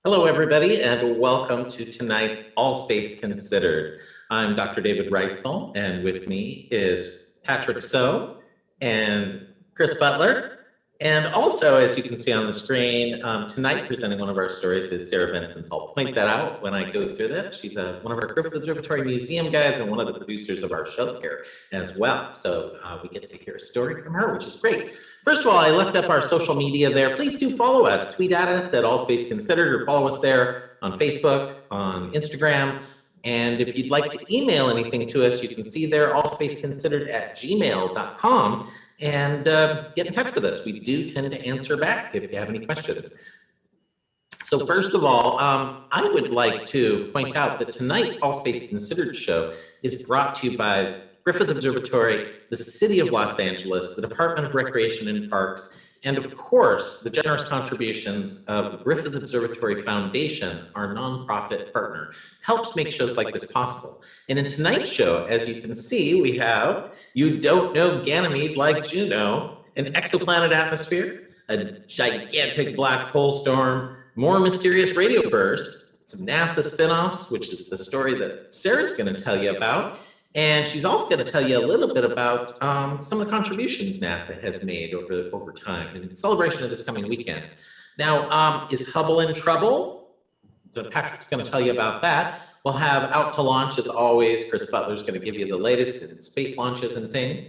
Hello, everybody, and welcome to tonight's All Space Considered. I'm Dr. David Reitzel, and with me is Patrick So and Chris Butler. And also, as you can see on the screen, tonight presenting one of our stories is Sarah Vincent. I'll point that out when I go through that. She's one of our Griffith Observatory Museum guides and one of the producers of our show here as well. So we get to hear a story from her, which is great. First of all, I left up our social media there. Please do follow us. Tweet at us at All Space Considered, or follow us there on Facebook, on Instagram. And if you'd like to email anything to us, you can see there allspaceconsidered@gmail.com. and get in touch with us. We do tend to answer back if you have any questions. So first of all, I would like to point out that tonight's All Space Considered show is brought to you by Griffith Observatory, the City of Los Angeles, the Department of Recreation and Parks, and of course, the generous contributions of the Griffith Observatory Foundation, our nonprofit partner, helps make shows like this possible. And in tonight's show, as you can see, we have You Don't Know Ganymede Like Juno, an exoplanet atmosphere, a gigantic black hole storm, more mysterious radio bursts, some NASA spinoffs, which is the story that Sarah's going to tell you about. And she's also going to tell you a little bit about some of the contributions NASA has made over time in celebration of this coming weekend. Now, is Hubble in trouble? Patrick's going to tell you about that. We'll have Out to Launch, as always. Chris Butler's going to give you the latest in space launches and things.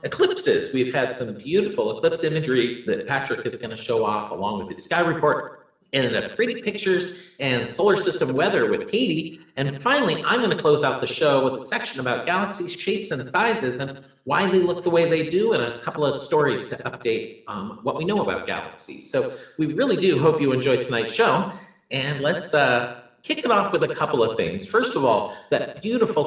Eclipses. We've had some beautiful eclipse imagery that Patrick is going to show off along with his sky report. And pretty pictures and solar system weather with Katie. And finally, I'm going to close out the show with a section about galaxies, shapes, and sizes, and why they look the way they do, and a couple of stories to update what we know about galaxies. So we really do hope you enjoy tonight's show. And let's kick it off with a couple of things. First of all, that beautiful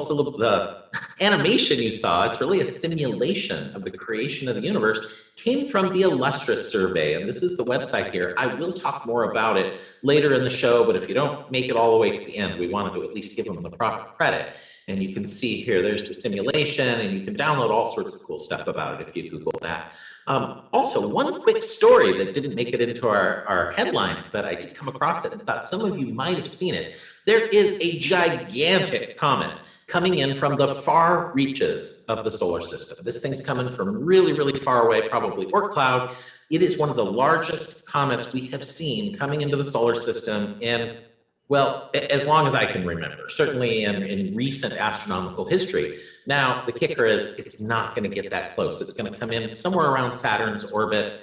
animation you saw, it's really a simulation of the creation of the universe, came from the Illustris survey. And this is the website here. I will talk more about it later in the show, but if you don't make it all the way to the end, we wanted to at least give them the proper credit. And you can see here, there's the simulation, and you can download all sorts of cool stuff about it if you Google that. Also, one quick story that didn't make it into our headlines, but I did come across it and thought some of you might have seen it. There is a gigantic comet coming in from the far reaches of the solar system. This thing's coming from really, really far away, probably Oort cloud. It is one of the largest comets we have seen coming into the solar system in, well, as long as I can remember, certainly in recent astronomical history. Now, the kicker is it's not going to get that close. It's going to come in somewhere around Saturn's orbit,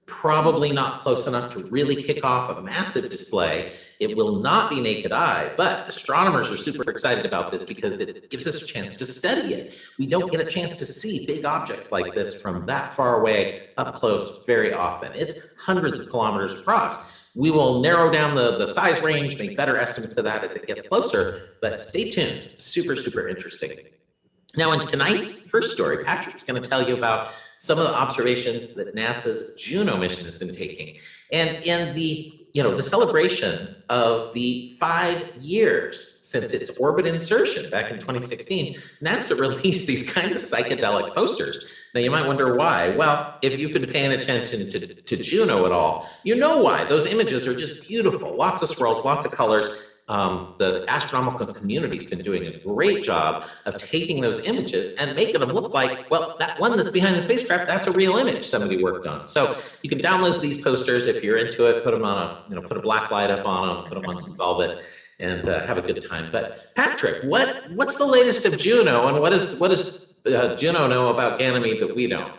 probably not close enough to really kick off a massive display. It will not be naked eye, but astronomers are super excited about this because it gives us a chance to study it. We don't get a chance to see big objects like this from that far away up close very often. It's hundreds of kilometers across. We will narrow down the size range, make better estimates of that as it gets closer, but stay tuned. Super, super interesting. Now, in tonight's first story, Patrick's going to tell you about some of the observations that NASA's Juno mission has been taking. And in the celebration of the 5 years since its orbit insertion back in 2016, NASA released these kind of psychedelic posters. Now, you might wonder why. Well, if you've been paying attention to Juno at all, you know why. Those images are just beautiful. Lots of swirls, lots of colors. The astronomical community's been doing a great job of taking those images and making them look like, well, that one that's behind the spacecraft, that's a real image somebody worked on. So you can download these posters if you're into it, put them on put a black light up on them, put them on some velvet, and have a good time. But Patrick, what's the latest of Juno, and what does Juno know about Ganymede that we don't?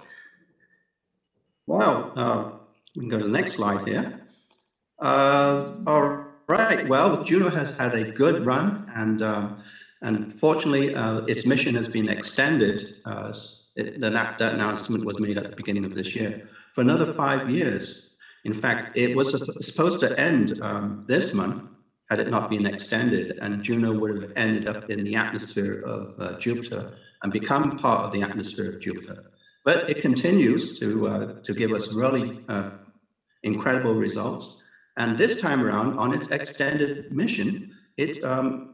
Well, we can go to the next slide here. All right. Well, Juno has had a good run, and fortunately, its mission has been extended. That announcement was made at the beginning of this year for another 5 years. In fact, it was supposed to end this month had it not been extended, and Juno would have ended up in the atmosphere of Jupiter and become part of the atmosphere of Jupiter. But it continues to give us really incredible results. And this time around, on its extended mission, it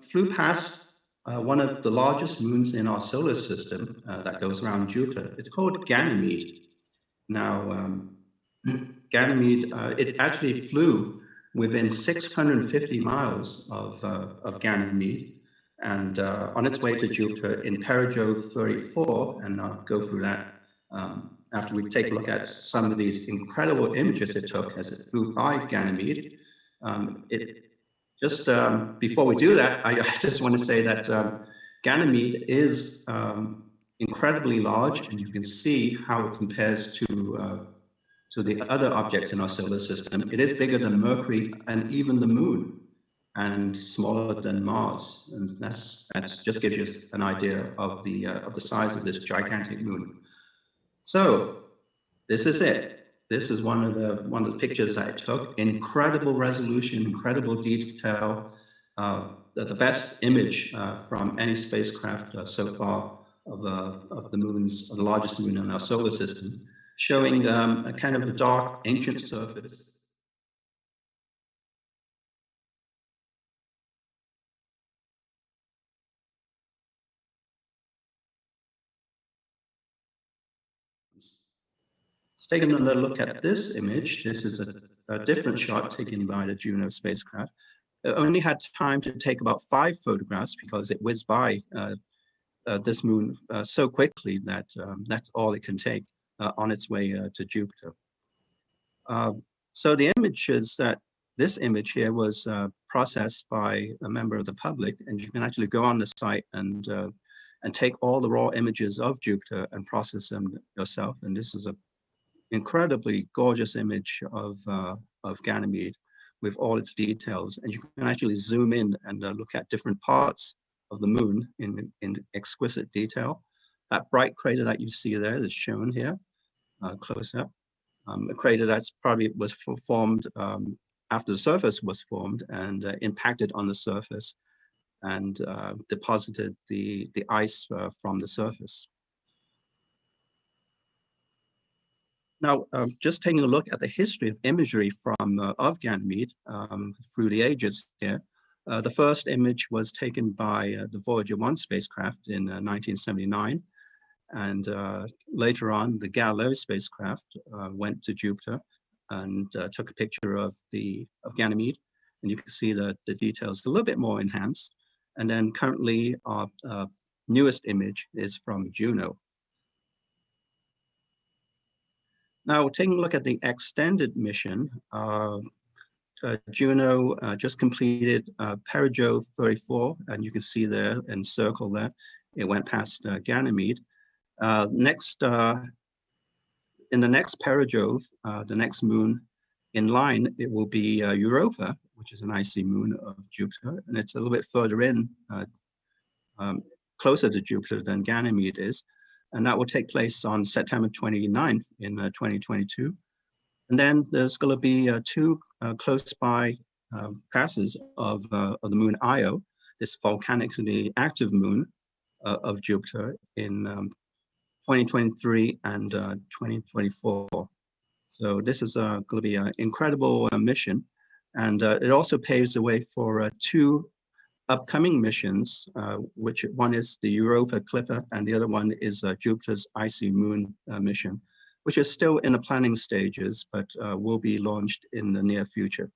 flew past one of the largest moons in our solar system that goes around Jupiter. It's called Ganymede. Now, Ganymede, it actually flew within 650 miles of Ganymede, and on its way to Jupiter in perigeo 34, and I'll go through that after we take a look at some of these incredible images it took as it flew by Ganymede. Before we do that, I just want to say that Ganymede is incredibly large, and you can see how it compares to the other objects in our solar system. It is bigger than Mercury and even the Moon, and smaller than Mars. And that just gives you an idea of the size of this gigantic moon. So this is it. This is one of the pictures that it took. Incredible resolution, incredible detail. The best image from any spacecraft so far of the largest moon in our solar system, showing a kind of a dark, ancient surface. Let's take another look at this image. This is a different shot taken by the Juno spacecraft. It only had time to take about 5 photographs because it whizzed by this moon so quickly that that's all it can take on its way to Jupiter. So the image is that this image here was processed by a member of the public, and you can actually go on the site and take all the raw images of Jupiter and process them yourself. And this is an incredibly gorgeous image of Ganymede with all its details. And you can actually zoom in and look at different parts of the moon in exquisite detail. That bright crater that you see there is shown here, close up. A crater that's probably was formed after the surface was formed and impacted on the surface and deposited the ice from the surface. Now, just taking a look at the history of imagery of Ganymede through the ages here. The first image was taken by the Voyager 1 spacecraft in 1979. And later on, the Galileo spacecraft went to Jupiter and took a picture of Ganymede. And you can see the details a little bit more enhanced. And then currently, our newest image is from Juno. Now, taking a look at the extended mission, Juno just completed perigeo 34, and you can see there in circle there, it went past Ganymede. In the next perigeo, the next moon in line, it will be Europa, which is an icy moon of Jupiter, and it's a little bit further in, closer to Jupiter than Ganymede is. And that will take place on September 29th in 2022. And then there's going to be two close by passes of the moon Io, this volcanically active moon of Jupiter in 2023 and 2024. So this is going to be an incredible mission. And it also paves the way for two upcoming missions, which one is the Europa Clipper and the other one is Jupiter's Icy Moon mission, which is still in the planning stages, but will be launched in the near future.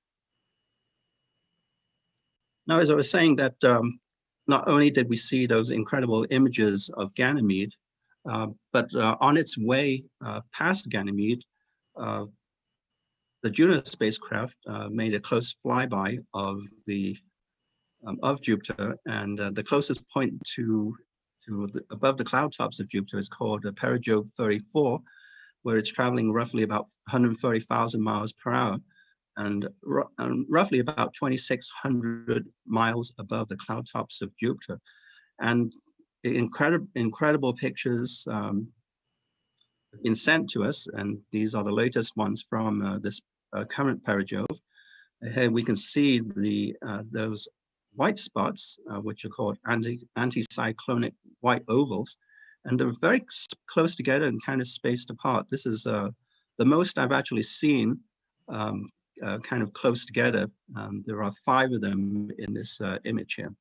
Now, as I was saying that not only did we see those incredible images of Ganymede, but on its way past Ganymede, the Juno spacecraft made a close flyby of Jupiter, and the closest point above the cloud tops of Jupiter is called Perigeo 34, where it's traveling roughly about 130,000 miles per hour, and roughly about 2,600 miles above the cloud tops of Jupiter. And incredible pictures have been sent to us, and these are the latest ones from this current perigeo. Here we can see those white spots, which are called anticyclonic white ovals, and they're very close together and kind of spaced apart. This is the most I've actually seen kind of close together. There are 5 of them in this image here.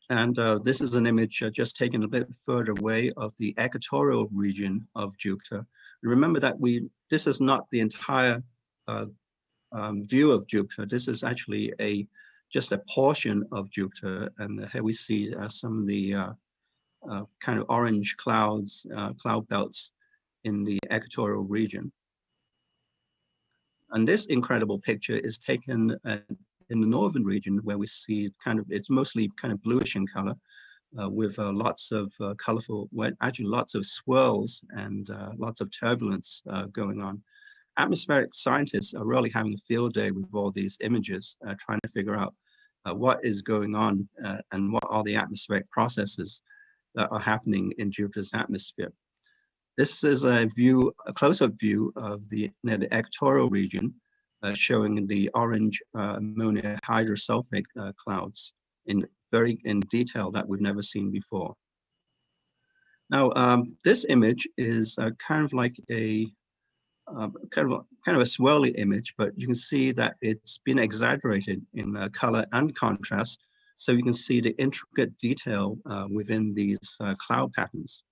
And this is an image just taken a bit further away of the equatorial region of Jupiter. Remember that this is not the entire view of Jupiter. This is actually just a portion of Jupiter. And here we see some of the kind of orange clouds, cloud belts in the equatorial region. And this incredible picture is taken in the northern region, where we see it's mostly kind of bluish in color, with lots of colorful, actually lots of swirls and lots of turbulence going on. Atmospheric scientists are really having a field day with all these images, trying to figure out what is going on and what are the atmospheric processes that are happening in Jupiter's atmosphere. This is a close-up view of the equatorial region, showing the orange ammonia hydrosulfate clouds in detail that we've never seen before. Now, this image is kind of like a kind of a swirly image, but you can see that it's been exaggerated in color and contrast, so you can see the intricate detail within these cloud patterns.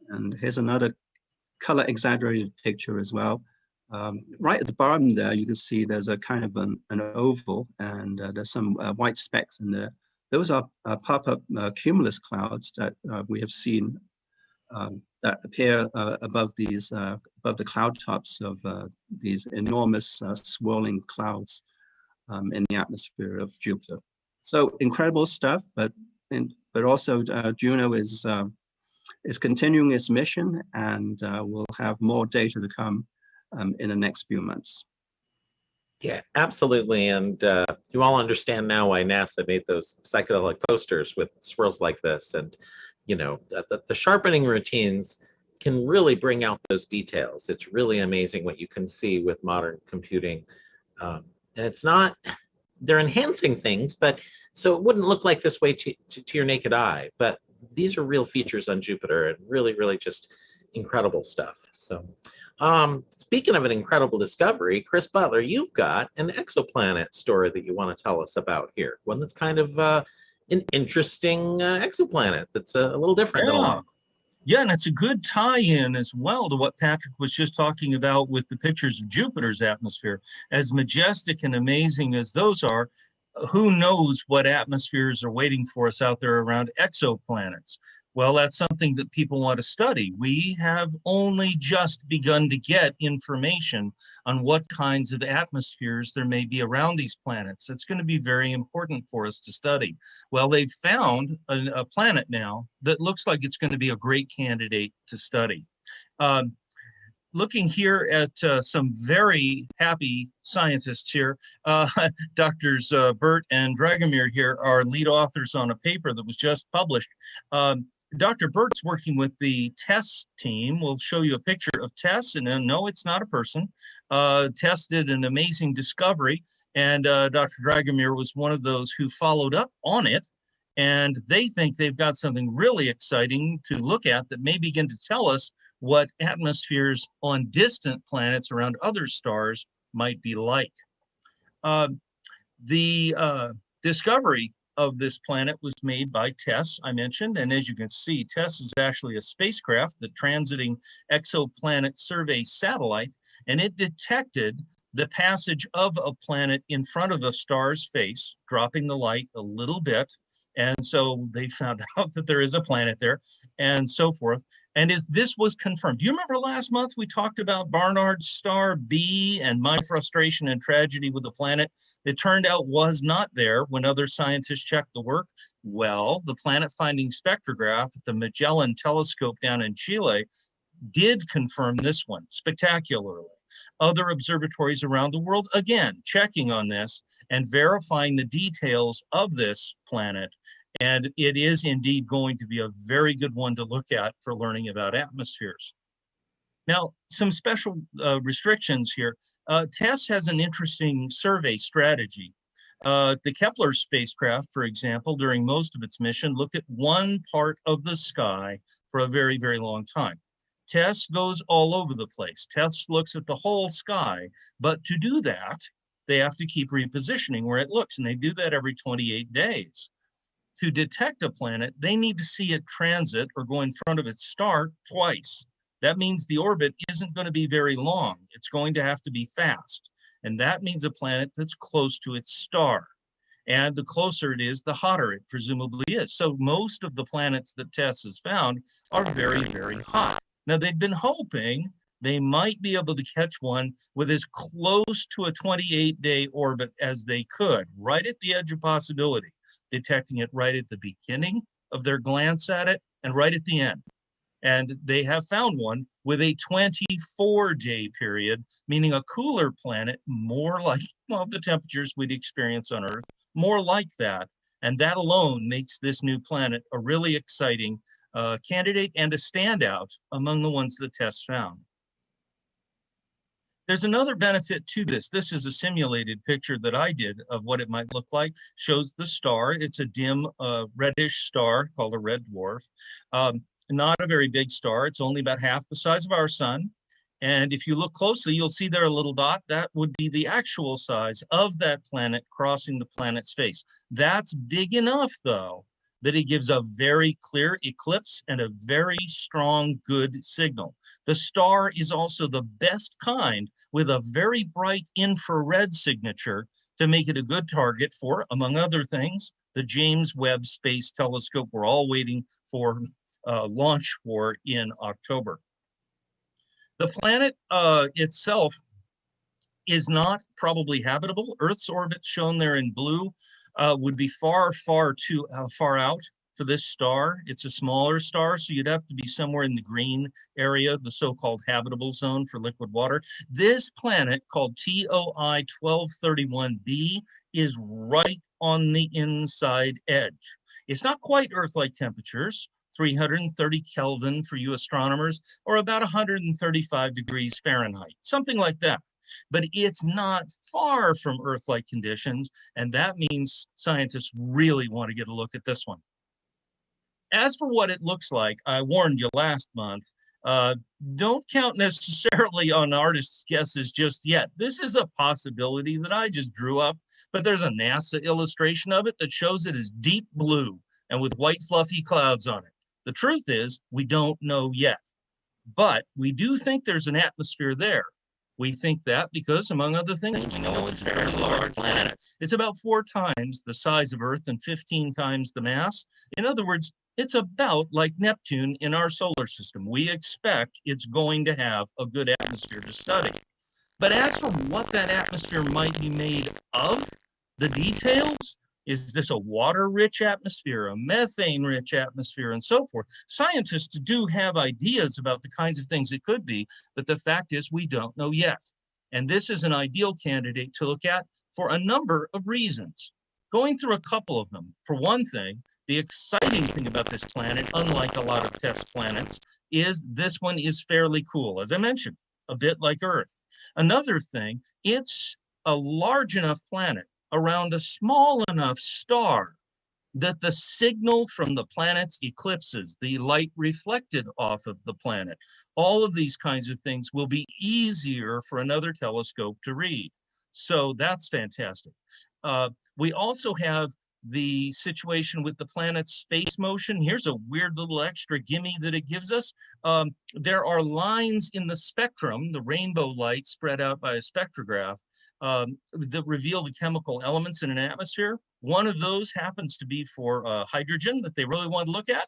And here's another color exaggerated picture as well. Right at the bottom there, you can see there's a kind of an oval, and there's some white specks in there. Those are pop-up cumulus clouds that we have seen that appear above the cloud tops of these enormous swirling clouds in the atmosphere of Jupiter. So incredible stuff, but also Juno is continuing its mission, and we'll have more data to come in the next few months. Yeah, absolutely. And you all understand now why NASA made those psychedelic posters with swirls like this. And, you know, the sharpening routines can really bring out those details. It's really amazing what you can see with modern computing. And it's not, they're enhancing things, but so it wouldn't look like this way to your naked eye. But these are real features on Jupiter, and really, really just incredible stuff. So speaking of an incredible discovery, Chris Butler, you've got an exoplanet story that you want to tell us about here. One that's kind of an interesting exoplanet that's a little different than a lot. Yeah, and it's a good tie-in as well to what Patrick was just talking about with the pictures of Jupiter's atmosphere. As majestic and amazing as those are, who knows what atmospheres are waiting for us out there around exoplanets? Well, that's something that people want to study. We have only just begun to get information on what kinds of atmospheres there may be around these planets. It's going to be very important for us to study. Well, they've found a planet now that looks like it's going to be a great candidate to study. Looking here at some very happy scientists here, Doctors Burt and Dragomir here are lead authors on a paper that was just published. Dr. Burt's working with the Tess team. We'll show you a picture of Tess, and no, it's not a person. Tess did an amazing discovery, and Dr. Dragomir was one of those who followed up on it, and they think they've got something really exciting to look at that may begin to tell us what atmospheres on distant planets around other stars might be like. The discovery of this planet was made by TESS, I mentioned, and as you can see, TESS is actually a spacecraft, the Transiting Exoplanet Survey Satellite, and it detected the passage of a planet in front of a star's face, dropping the light a little bit, and so they found out that there is a planet there, and so forth. And if this was confirmed, do you remember last month we talked about Barnard's star B and my frustration and tragedy with the planet? It turned out was not there when other scientists checked the work. Well, the planet finding spectrograph at the Magellan telescope down in Chile did confirm this one spectacularly. Other observatories around the world, again, checking on this and verifying the details of this planet. And it is indeed going to be a very good one to look at for learning about atmospheres. Now, some special restrictions here. TESS has an interesting survey strategy. The Kepler spacecraft, for example, during most of its mission, looked at one part of the sky for a very, very long time. TESS goes all over the place. TESS looks at the whole sky, but to do that, they have to keep repositioning where it looks, and they do that every 28 days. To detect a planet, they need to see it transit or go in front of its star twice. That means the orbit isn't going to be very long. It's going to have to be fast. And that means a planet that's close to its star. And the closer it is, the hotter it presumably is. So most of the planets that TESS has found are very, very hot. Now, they've been hoping they might be able to catch one with as close to a 28-day orbit as they could, right at the edge of possibility, detecting it right at the beginning of their glance at it and right at the end. And they have found one with a 24-day period, meaning a cooler planet, more like the temperatures we'd experience on Earth, more like that. And that alone makes this new planet a really exciting candidate and a standout among the ones that TESS found. There's another benefit to this. This is a simulated picture that I did of what it might look like. Shows the star. It's a dim reddish star called a red dwarf. Not a very big star. It's only about half the size of our sun. And if you look closely, you'll see there a little dot. That would be the actual size of that planet crossing the planet's face. That's big enough, though, that it gives a very clear eclipse and a very strong, good signal. The star is also the best kind with a very bright infrared signature to make it a good target for, among other things, the James Webb Space Telescope we're all waiting for launch for in October. The planet itself is not probably habitable. Earth's orbit shown there in blue would be far, far too far out for this star. It's a smaller star, so you'd have to be somewhere in the green area, the so-called habitable zone for liquid water. This planet, called TOI 1231b, is right on the inside edge. It's not quite Earth-like temperatures, 330 Kelvin for you astronomers, or about 135 degrees Fahrenheit, something like that. But it's not far from Earth-like conditions, and that means scientists really want to get a look at this one. As for what it looks like, I warned you last month, don't count necessarily on artists' guesses just yet. This is a possibility that I just drew up, but there's a NASA illustration of it that shows it as deep blue and with white fluffy clouds on it. The truth is, we don't know yet, but we do think there's an atmosphere there. We think that because, among other things, we know it's a very large planet. It's about 4 times the size of Earth and 15 times the mass. In other words, it's about like Neptune in our solar system. We expect it's going to have a good atmosphere to study. But as for what that atmosphere might be made of, the details, is this a water-rich atmosphere, a methane-rich atmosphere, and so forth? Scientists do have ideas about the kinds of things it could be, but the fact is we don't know yet. And this is an ideal candidate to look at for a number of reasons. Going through a couple of them. For one thing, The exciting thing about this planet, unlike a lot of test planets, is this one is fairly cool. As I mentioned, a bit like Earth. Another thing, it's a large enough planet around a small enough star that the signal from the planet's eclipses, the light reflected off of the planet, all of these kinds of things will be easier for another telescope to read. So that's fantastic. We also have the situation with the planet's space motion. Here's a weird little extra gimme that it gives us. There are lines in the spectrum, the rainbow light spread out by a spectrograph, that reveal the chemical elements in an atmosphere. One of those happens to be for hydrogen that they really want to look at.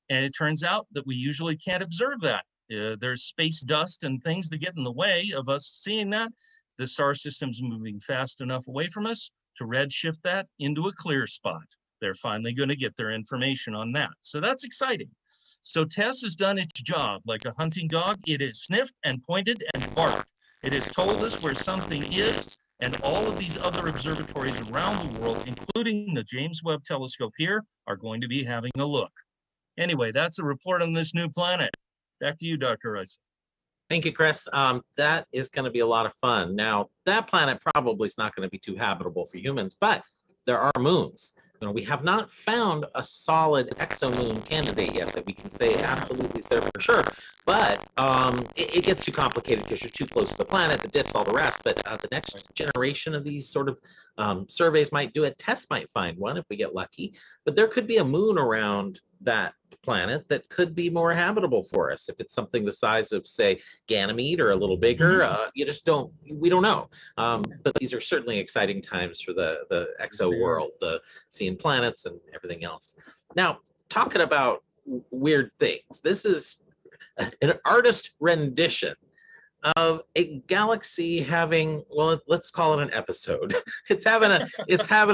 And it turns out that we usually can't observe that. There's space dust and things that get in the way of us seeing that. The star system's moving fast enough away from us to redshift that into a clear spot. They're finally going to get their information on that. So that's exciting. So TESS has done its job like a hunting dog. It has sniffed and pointed and barked. It has told us where something is, and all of these other observatories around the world, including the James Webb Telescope here, are going to be having a look. Anyway, that's a report on this new planet. Back to you, Dr. Rice. Thank you, Chris. That is going to be a lot of fun. Now, that planet probably is not going to be too habitable for humans, but there are moons. You know, we have not found a solid exomoon candidate yet that we can say absolutely is there for sure. But it gets too complicated because you're too close to the planet, the dips, all the rest. But the next generation of these sort of surveys might do it. TESS might find one if we get lucky. But there could be a moon around that planet that could be more habitable for us if it's something the size of, say, Ganymede or a little bigger. We don't know. But these are certainly exciting times for the exo world, the seeing planets and everything else. Now, talking about weird things, this is an artist rendition of a galaxy having, well, let's call it an episode. It's having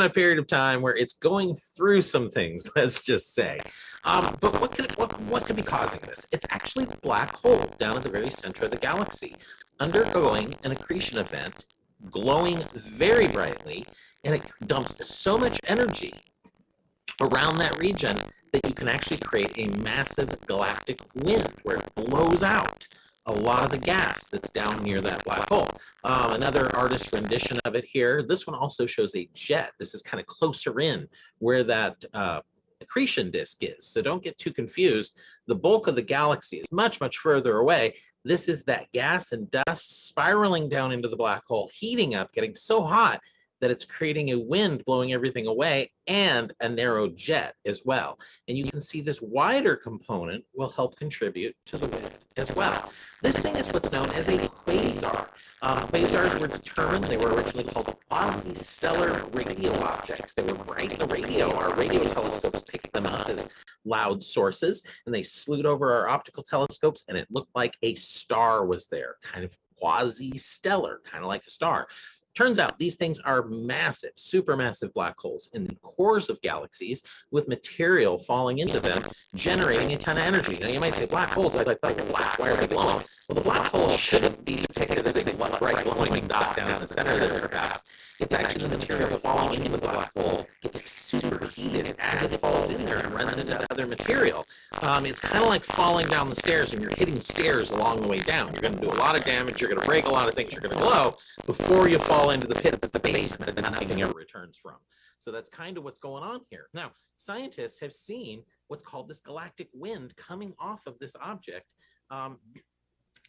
a period of time where it's going through some things, let's just say. But what could be causing this? It's actually the black hole down at the very center of the galaxy, undergoing an accretion event, glowing very brightly, and it dumps so much energy around that region that you can actually create a massive galactic wind where it blows out a lot of the gas that's down near that black hole. Another artist rendition of it here. This one also shows a jet. This is kind of closer in where that accretion disk is. So don't get too confused. The bulk of the galaxy is much, much further away. This is that gas and dust spiraling down into the black hole, heating up, getting so hot that it's creating a wind blowing everything away and a narrow jet as well. And you can see this wider component will help contribute to the wind as well. This thing is what's known as a quasar. Quasars were determined, they were originally called quasi-stellar radio objects. They were bright in the radio. Our radio telescopes picked them up as loud sources, and they slewed over our optical telescopes, and it looked like a star was there, kind of quasi-stellar, kind of like a star. Turns out these things are massive, supermassive black holes in the cores of galaxies with material falling into them, generating a ton of energy. Now you might say black holes, I thought they were black, why are they glowing? Well, the black hole shouldn't be depicted as a bright glowing dot down in the center there, perhaps. It's actually the material falling into the black hole gets superheated as it falls in there and runs into other material. It's kind of like falling down the stairs and you're hitting stairs along the way down. You're going to do a lot of damage, you're going to break a lot of things, you're going to glow before you fall into the pit that's the basement that nothing ever returns from. So that's kind of what's going on here. Now, scientists have seen what's called this galactic wind coming off of this object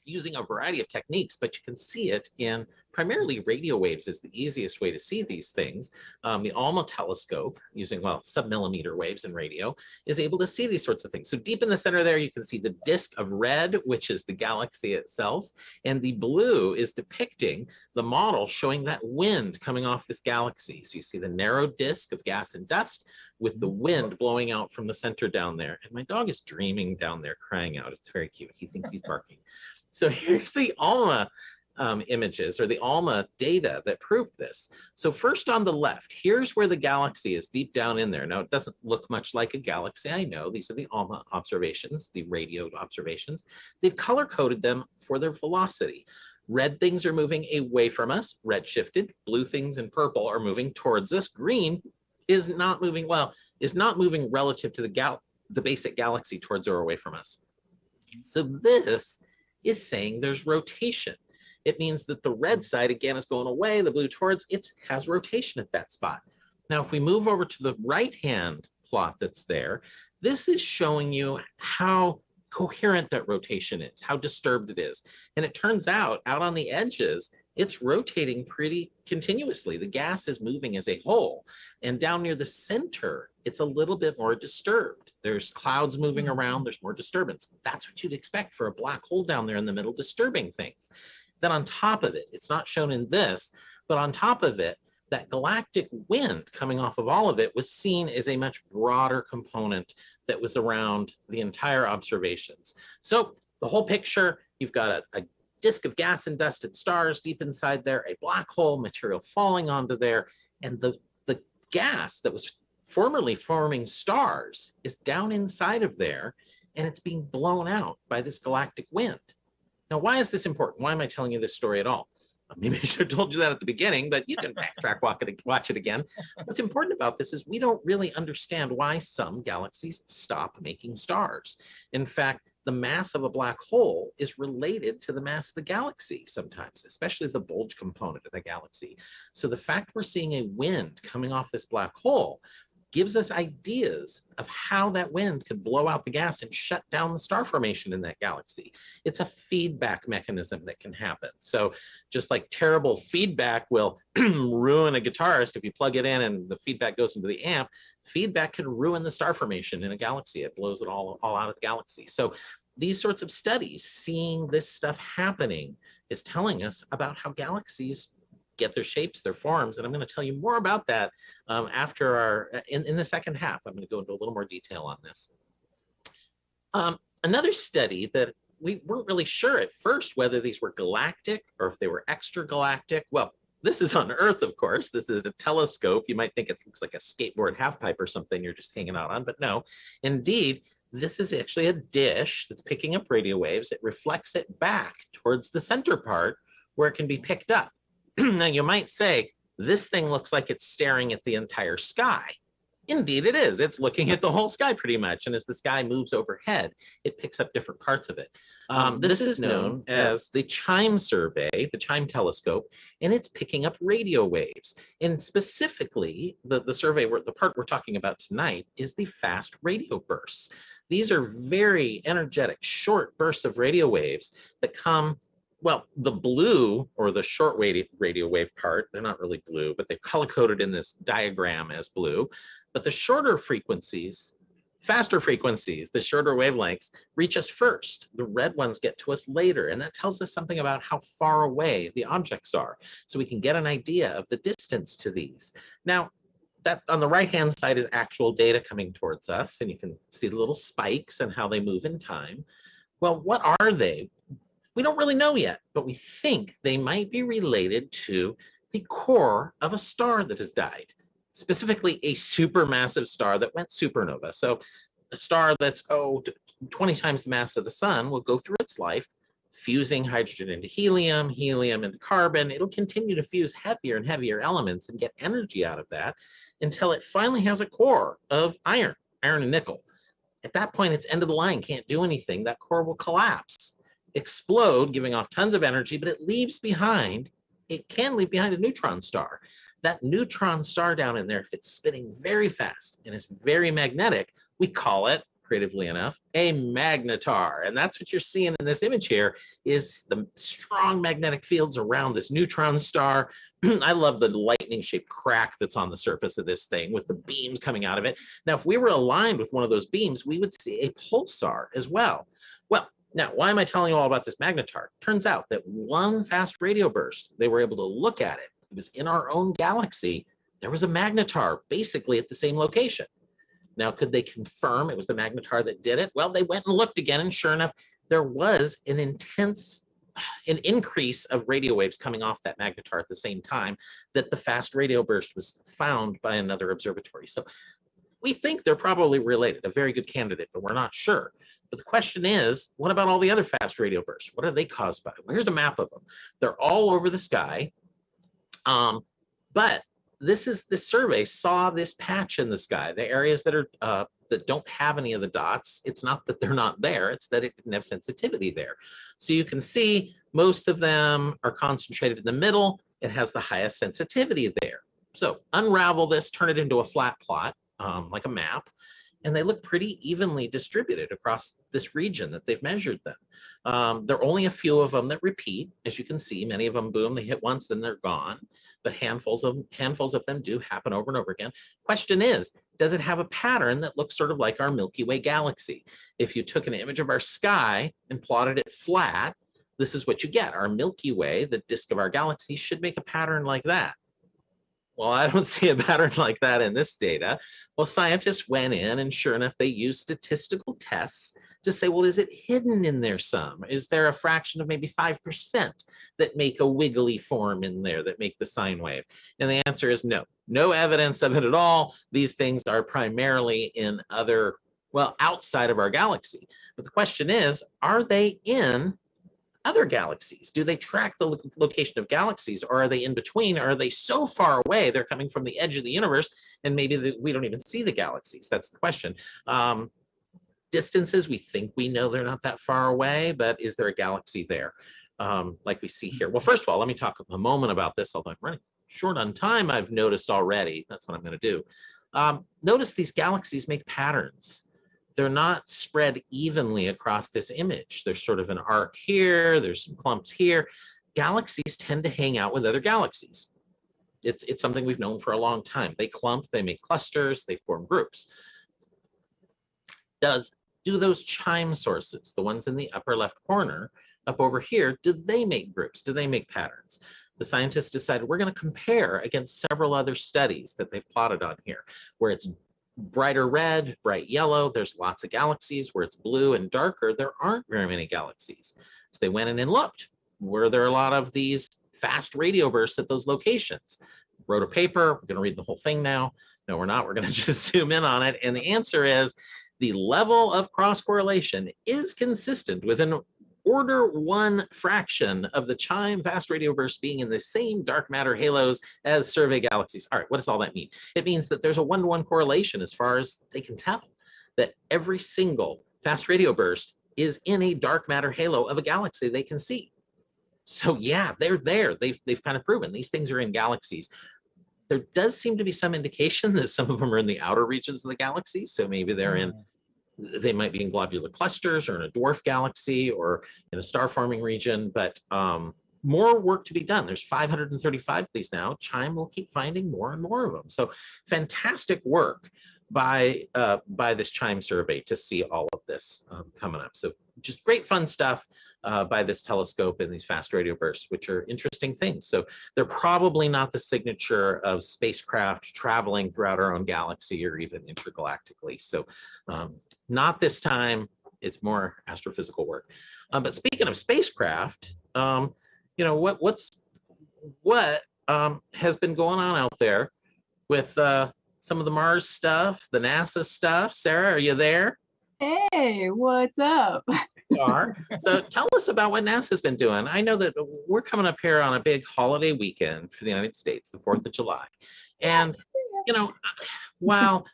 using a variety of techniques, but you can see it in primarily radio waves is the easiest way to see these things. The ALMA telescope, using, well, sub-millimeter waves in radio, is able to see these sorts of things. So deep in the center there, you can see the disk of red, which is the galaxy itself, and the blue is depicting the model showing that wind coming off this galaxy. So you see the narrow disk of gas and dust with the wind blowing out from the center down there. And my dog is dreaming down there, crying out. It's very cute. He thinks he's barking. So here's the ALMA images, or the ALMA data that prove this. So first on the left, here's where the galaxy is deep down in there. Now it doesn't look much like a galaxy, I know. These are the ALMA observations, the radioed observations. They've color-coded them for their velocity. Red things are moving away from us, red shifted. Blue things and purple are moving towards us. Green is not moving well. is not moving relative to the basic galaxy towards or away from us. So this is saying there's rotation. It means that the red side, again, is going away, the blue towards, it has rotation at that spot. Now, if we move over to the right-hand plot that's there, this is showing you how coherent that rotation is, how disturbed it is. And it turns out on the edges, it's rotating pretty continuously. The gas is moving as a whole. And down near the center, it's a little bit more disturbed. There's clouds moving around, there's more disturbance. That's what you'd expect for a black hole down there in the middle, disturbing things. Then on top of it, it's not shown in this, but on top of it, that galactic wind coming off of all of it was seen as a much broader component that was around the entire observations. So the whole picture, you've got a disk of gas and dust and stars deep inside there, a black hole, material falling onto there, and the gas that was formerly forming stars is down inside of there, and it's being blown out by this galactic wind. Now, why is this important? Why am I telling you this story at all? Maybe I should have told you that at the beginning, but you can backtrack, watch it again. What's important about this is we don't really understand why some galaxies stop making stars. In fact, the mass of a black hole is related to the mass of the galaxy sometimes, especially the bulge component of the galaxy. So the fact we're seeing a wind coming off this black hole gives us ideas of how that wind could blow out the gas and shut down the star formation in that galaxy. It's a feedback mechanism that can happen. So just like terrible feedback will ruin a guitarist if you plug it in and the feedback goes into the amp, feedback can ruin the star formation in a galaxy. It blows it all out of the galaxy. So these sorts of studies, seeing this stuff happening, is telling us about how galaxies get their shapes, their forms, and I'm going to tell you more about that after in the second half. I'm going to go into a little more detail on this. Another study that we weren't really sure at first whether these were galactic or if they were extragalactic. Well, this is on Earth, of course. This is a telescope. You might think it looks like a skateboard half pipe or something you're just hanging out on, but no. Indeed, this is actually a dish that's picking up radio waves. It reflects it back towards the center part where it can be picked up. Now, you might say, this thing looks like it's staring at the entire sky. Indeed, it is. It's looking at the whole sky pretty much. And as the sky moves overhead, it picks up different parts of it. This is known as the CHIME survey, the CHIME telescope, and it's picking up radio waves. And specifically, the survey, the part we're talking about tonight, is the fast radio bursts. These are very energetic, short bursts of radio waves that come. Well, the blue, or the short radio wave part, they're not really blue, but they're color-coded in this diagram as blue. But the shorter frequencies, faster frequencies, the shorter wavelengths, reach us first. The red ones get to us later, and that tells us something about how far away the objects are, so we can get an idea of the distance to these. Now, that on the right-hand side is actual data coming towards us, and you can see the little spikes and how they move in time. Well, what are they? We don't really know yet, but we think they might be related to the core of a star that has died, specifically a supermassive star that went supernova. So a star that's 20 times the mass of the sun will go through its life fusing hydrogen into helium, helium into carbon. It'll continue to fuse heavier and heavier elements and get energy out of that until it finally has a core of iron and nickel. At that point, its end of the line, can't do anything. That core will collapse, explode, giving off tons of energy, but it can leave behind a neutron star. That neutron star down in there, if it's spinning very fast and it's very magnetic, we call it, creatively enough, a magnetar. And that's what you're seeing in this image here, is the strong magnetic fields around this neutron star. I love the lightning-shaped crack that's on the surface of this thing with the beams coming out of it. Now, if we were aligned with one of those beams, we would see a pulsar as well. Well, now, why am I telling you all about this magnetar? Turns out that one fast radio burst, they were able to look at it. It was in our own galaxy. There was a magnetar basically at the same location. Now, could they confirm it was the magnetar that did it? Well, they went and looked again, and sure enough, there was an increase of radio waves coming off that magnetar at the same time that the fast radio burst was found by another observatory. So we think they're probably related, a very good candidate, but we're not sure. But the question is, what about all the other fast radio bursts? What are they caused by? Well, here's a map of them. They're all over the sky, but this survey saw this patch in the sky, the areas that are that don't have any of the dots. It's not that they're not there, it's that it didn't have sensitivity there. So you can see most of them are concentrated in the middle. It has the highest sensitivity there. So unravel this, turn it into a flat plot, like a map, and they look pretty evenly distributed across this region that they've measured them. There are only a few of them that repeat. As you can see, many of them, boom, they hit once, then they're gone. But handfuls of them do happen over and over again. Question is, does it have a pattern that looks sort of like our Milky Way galaxy? If you took an image of our sky and plotted it flat, this is what you get. Our Milky Way, the disk of our galaxy, should make a pattern like that. Well, I don't see a pattern like that in this data. Well, scientists went in and sure enough, they used statistical tests to say, well, is it hidden in there some? Is there a fraction of maybe 5% that make a wiggly form in there that make the sine wave? And the answer is no, no evidence of it at all. These things are primarily in other, well, outside of our galaxy. But the question is, are they in other galaxies? Do they track the location of galaxies, or are they in between? Or are they so far away they're coming from the edge of the universe and maybe we don't even see the galaxies? That's the question. Distances, we think we know they're not that far away, but is there a galaxy there like we see here? Well, first of all, let me talk a moment about this, although I'm running short on time. I've noticed already, that's what I'm going to do. Notice these galaxies make patterns. They're not spread evenly across this image. There's sort of an arc here, there's some clumps here. Galaxies tend to hang out with other galaxies. It's something we've known for a long time. They clump, they make clusters, they form groups. Do those chime sources, the ones in the upper left corner, up over here, do they make groups? Do they make patterns? The scientists decided we're going to compare against several other studies that they've plotted on here, where it's brighter red, bright yellow, there's lots of galaxies. Where it's blue and darker, there aren't very many galaxies. So they went in and looked, were there a lot of these fast radio bursts at those locations? Wrote a paper, we're going to read the whole thing now. No, we're not, we're going to just zoom in on it. And the answer is the level of cross correlation is consistent with an order 1 fraction of the chime fast radio bursts being in the same dark matter halos as survey galaxies. All right, what does all that mean? It means that there's a 1-to-1 correlation, as far as they can tell, that every single fast radio burst is in a dark matter halo of a galaxy they can see. So yeah, they're there. They've kind of proven these things are in galaxies. There does seem to be some indication that some of them are in the outer regions of the galaxy. So maybe they might be in globular clusters or in a dwarf galaxy or in a star forming region, but more work to be done. There's 535 of these now. Chime will keep finding more and more of them. So fantastic work by this Chime survey to see all of this coming up. So just great fun stuff by this telescope and these fast radio bursts, which are interesting things. So they're probably not the signature of spacecraft traveling throughout our own galaxy or even intergalactically. So not this time, it's more astrophysical work. But speaking of spacecraft, you know, what has been going on out there with some of the Mars stuff, the NASA stuff? Sarah, are you there? Hey, what's up? You are. So tell us about what NASA's been doing. I know that we're coming up here on a big holiday weekend for the United States, the 4th of July. And, you know, well,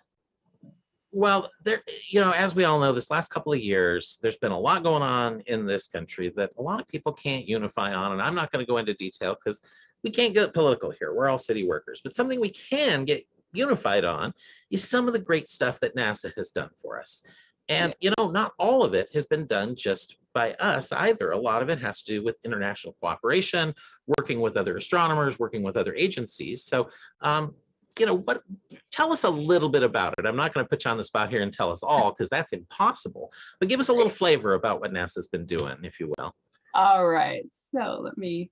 there, you know, as we all know, this last couple of years, there's been a lot going on in this country that a lot of people can't unify on. And I'm not going to go into detail because we can't get political here. We're all city workers. But something we can get unified on is some of the great stuff that NASA has done for us. And, you know, not all of it has been done just by us either. A lot of it has to do with international cooperation, working with other astronomers, working with other agencies. So, you know, tell us a little bit about it. I'm not going to put you on the spot here and tell us all because that's impossible. But give us a little flavor about what NASA's been doing, if you will. All right. So let's see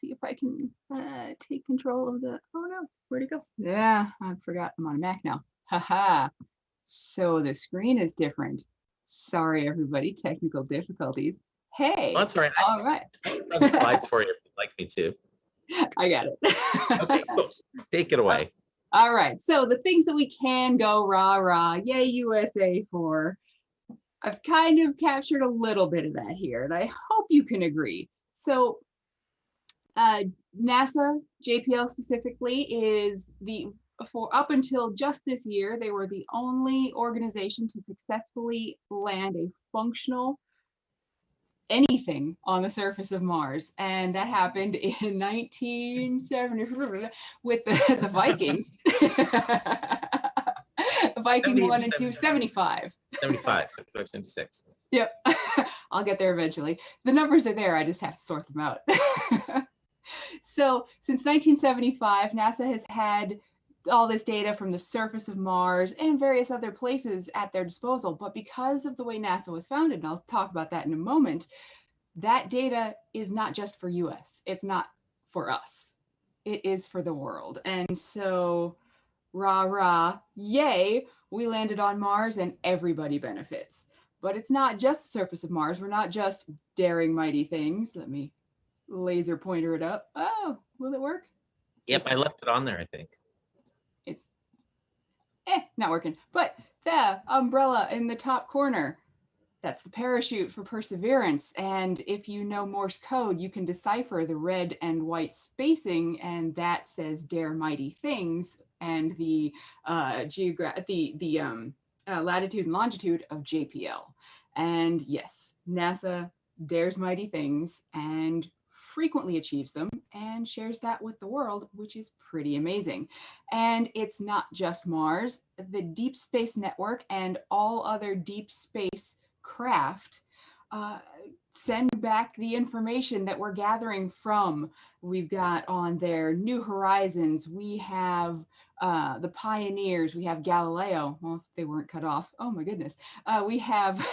if I can take control of the, oh no, where'd it go? Yeah, I forgot I'm on a Mac now. Haha. So the screen is different. Sorry, everybody, technical difficulties. Hey. Oh, that's all right. All right. I can run the slides for you if you'd like me to. I got it. Okay, cool. Take it away. All right. So the things that we can go rah rah, yay USA for. I've kind of captured a little bit of that here, and I hope you can agree. So NASA, JPL specifically, is for up until just this year, they were the only organization to successfully land a functional anything on the surface of Mars. And that happened in 1970 with the Vikings. Viking 1 and 2, 75. 75, 76. Yep. I'll get there eventually. The numbers are there. I just have to sort them out. So since 1975, NASA has had all this data from the surface of Mars and various other places at their disposal. But because of the way NASA was founded, and I'll talk about that in a moment, that data is not just for US. It's not for us. It is for the world. And so, rah, rah, yay, we landed on Mars and everybody benefits. But it's not just the surface of Mars. We're not just daring mighty things. Let me laser pointer it up. Oh, will it work? Yep, I left it on there, I think. It's not working. But the umbrella in the top corner, that's the parachute for Perseverance. And if you know Morse code, you can decipher the red and white spacing, and that says "dare mighty things," and the latitude and longitude of JPL. And yes, NASA dares mighty things and frequently achieves them and shares that with the world, which is pretty amazing. And it's not just Mars. The Deep Space Network and all other deep space craft send back the information that we're gathering from. We've got on there New Horizons, we have the Pioneers, we have Galileo, well, if they weren't cut off, oh my goodness. We have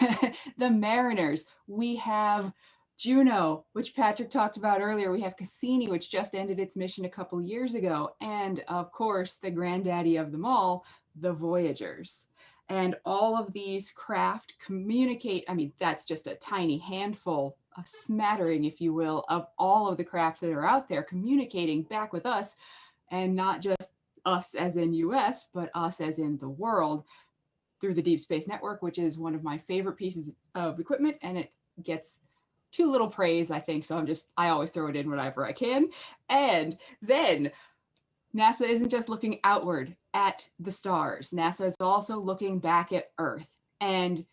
the Mariners, we have Juno, which Patrick talked about earlier. We have Cassini, which just ended its mission a couple years ago. And of course, the granddaddy of them all, the Voyagers. And all of these craft communicate. I mean, that's just a tiny handful, a smattering, if you will, of all of the crafts that are out there communicating back with us, and not just us as in US, but us as in the world through the Deep Space Network, which is one of my favorite pieces of equipment, and it gets too little praise, I think. So I always throw it in whenever I can. And then NASA isn't just looking outward at the stars. NASA is also looking back at Earth. And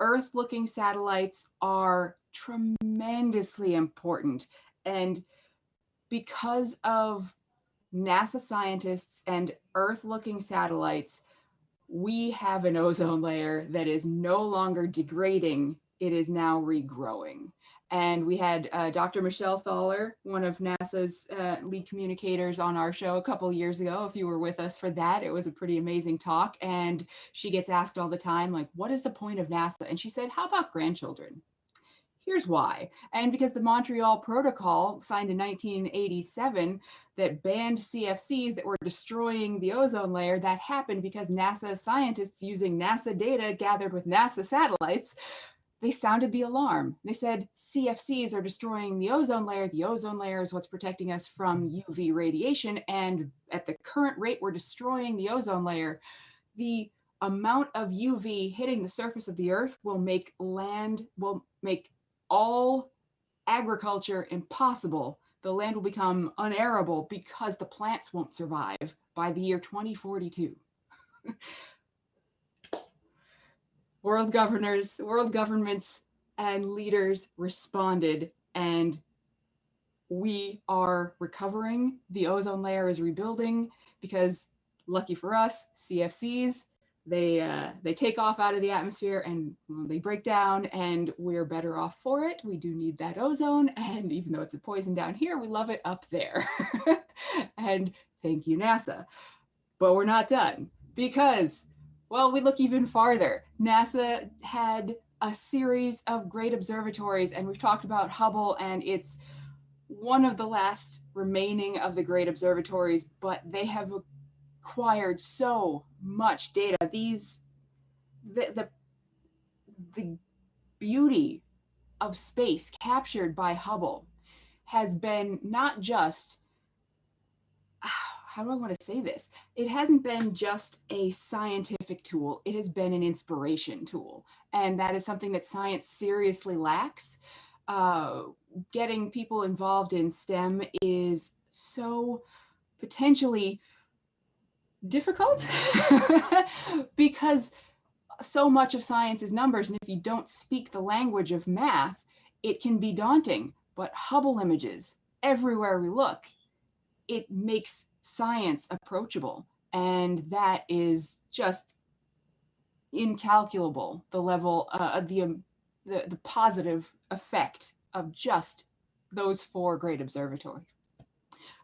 Earth-looking satellites are tremendously important. And because of NASA scientists and Earth-looking satellites, we have an ozone layer that is no longer degrading. It is now regrowing. And we had Dr. Michelle Thaler, one of NASA's lead communicators, on our show a couple years ago. If you were with us for that, it was a pretty amazing talk. And she gets asked all the time, like, what is the point of NASA? And she said, how about grandchildren? Here's why. And because the Montreal Protocol, signed in 1987, that banned CFCs that were destroying the ozone layer, that happened because NASA scientists, using NASA data gathered with NASA satellites, they sounded the alarm. They said CFCs are destroying the ozone layer. The ozone layer is what's protecting us from UV radiation. And at the current rate we're destroying the ozone layer, the amount of UV hitting the surface of the Earth will make all agriculture impossible. The land will become unarable because the plants won't survive by the year 2042. World governments, and leaders responded, and we are recovering. The ozone layer is rebuilding because, lucky for us, CFCs, they take off out of the atmosphere and they break down, and we're better off for it. We do need that ozone, and even though it's a poison down here, we love it up there. And thank you, NASA. But we're not done, because, well, we look even farther. NASA had a series of great observatories, and we've talked about Hubble, and it's one of the last remaining of the great observatories, but they have acquired so much data. The beauty of space captured by Hubble has been not just, how do I want to say this? It hasn't been just a scientific tool. It has been an inspiration tool. And that is something that science seriously lacks. getting people involved in STEM is so potentially difficult because so much of science is numbers. And if you don't speak the language of math, it can be daunting. But Hubble images, everywhere we look, it makes science approachable. And that is just incalculable, the level, the positive effect of just those 4 great observatories.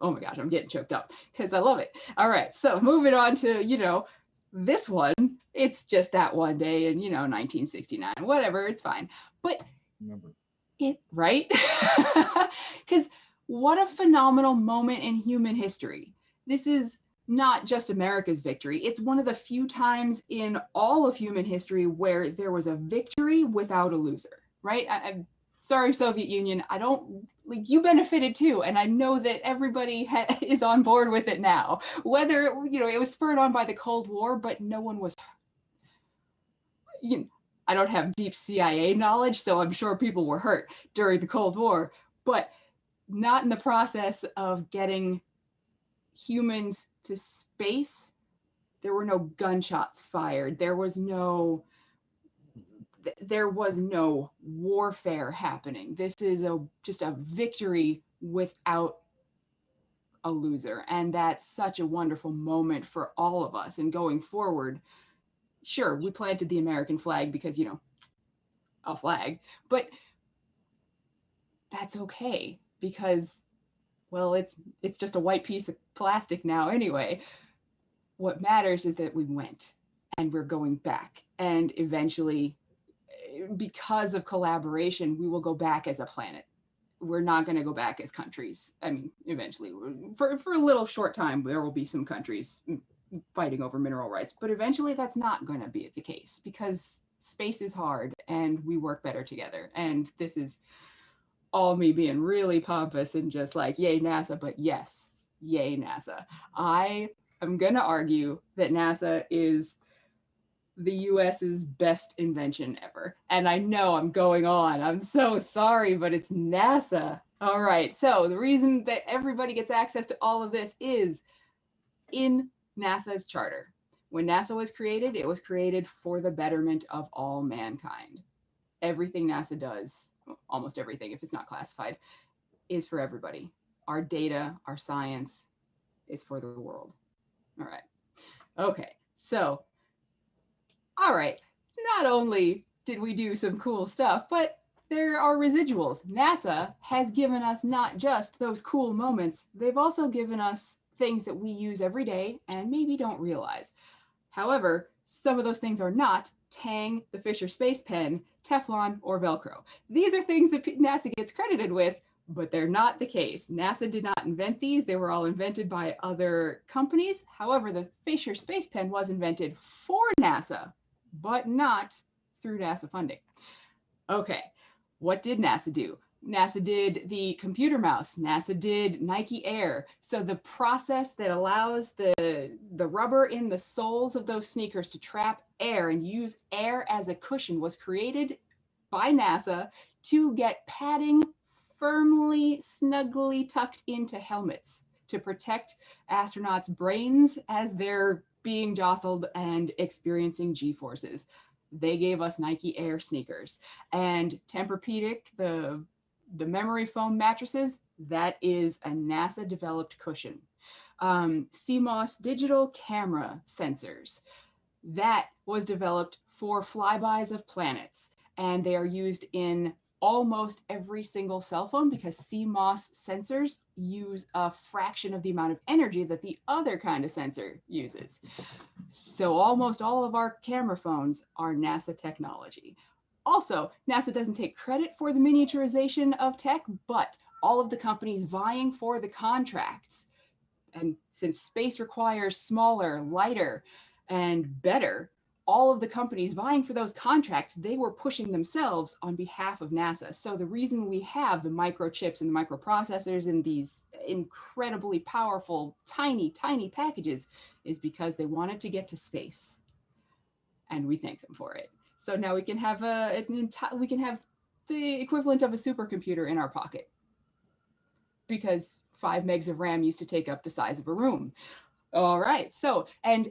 Oh my gosh, I'm getting choked up because I love it. All right, so moving on to, you know, this one, it's just that one day in, you know, 1969, whatever, it's fine. But Remember. it, right? Because what a phenomenal moment in human history. This is not just America's victory. It's one of the few times in all of human history where there was a victory without a loser, right? I'm sorry, Soviet Union, I don't, like, you benefited too. And I know that everybody is on board with it now, whether, you know, it was spurred on by the Cold War, but no one was, you know, I don't have deep CIA knowledge, so I'm sure people were hurt during the Cold War, but not in the process of getting humans to space. There were no gunshots fired. There was no warfare happening. This is just a victory without a loser. And that's such a wonderful moment for all of us. And going forward, sure, we planted the American flag because, you know, a flag, but that's okay because, well, it's just a white piece of plastic now anyway. What matters is that we went and we're going back, and eventually, because of collaboration, we will go back as a planet. We're not going to go back as countries. I mean, eventually, for a little short time, there will be some countries fighting over mineral rights, but eventually that's not going to be the case because space is hard and we work better together. And this is all me being really pompous and just like, yay, NASA, but yes, yay, NASA. I am going to argue that NASA is the US's best invention ever. And I know I'm going on. I'm so sorry, but it's NASA. All right. So the reason that everybody gets access to all of this is in NASA's charter. When NASA was created, it was created for the betterment of all mankind. Everything NASA does, almost everything, if it's not classified, is for everybody. Our data, our science is for the world. All right. Okay. So, all right. Not only did we do some cool stuff, but there are residuals. NASA has given us not just those cool moments, they've also given us things that we use every day and maybe don't realize. However, some of those things are not Tang, the Fisher Space Pen, Teflon, or Velcro. These are things that NASA gets credited with, but they're not the case. NASA did not invent these. They were all invented by other companies. However, the Fisher Space Pen was invented for NASA, but not through NASA funding. Okay, what did NASA do? NASA did the computer mouse. NASA did Nike Air. So the process that allows the rubber in the soles of those sneakers to trap air and use air as a cushion was created by NASA to get padding firmly, snugly tucked into helmets to protect astronauts' brains as they're being jostled and experiencing G-forces. They gave us Nike Air sneakers. And Tempur-Pedic, the memory foam mattresses, that is a NASA developed cushion. CMOS digital camera sensors, that was developed for flybys of planets. And they are used in almost every single cell phone because CMOS sensors use a fraction of the amount of energy that the other kind of sensor uses. So almost all of our camera phones are NASA technology. Also, NASA doesn't take credit for the miniaturization of tech, but all of the companies vying for the contracts, and since space requires smaller, lighter, and better, all of the companies vying for those contracts, they were pushing themselves on behalf of NASA. So the reason we have the microchips and the microprocessors in these incredibly powerful, tiny, tiny packages is because they wanted to get to space. And we thank them for it. So now we can have the equivalent of a supercomputer in our pocket, because 5 megs of RAM used to take up the size of a room. All right, so, and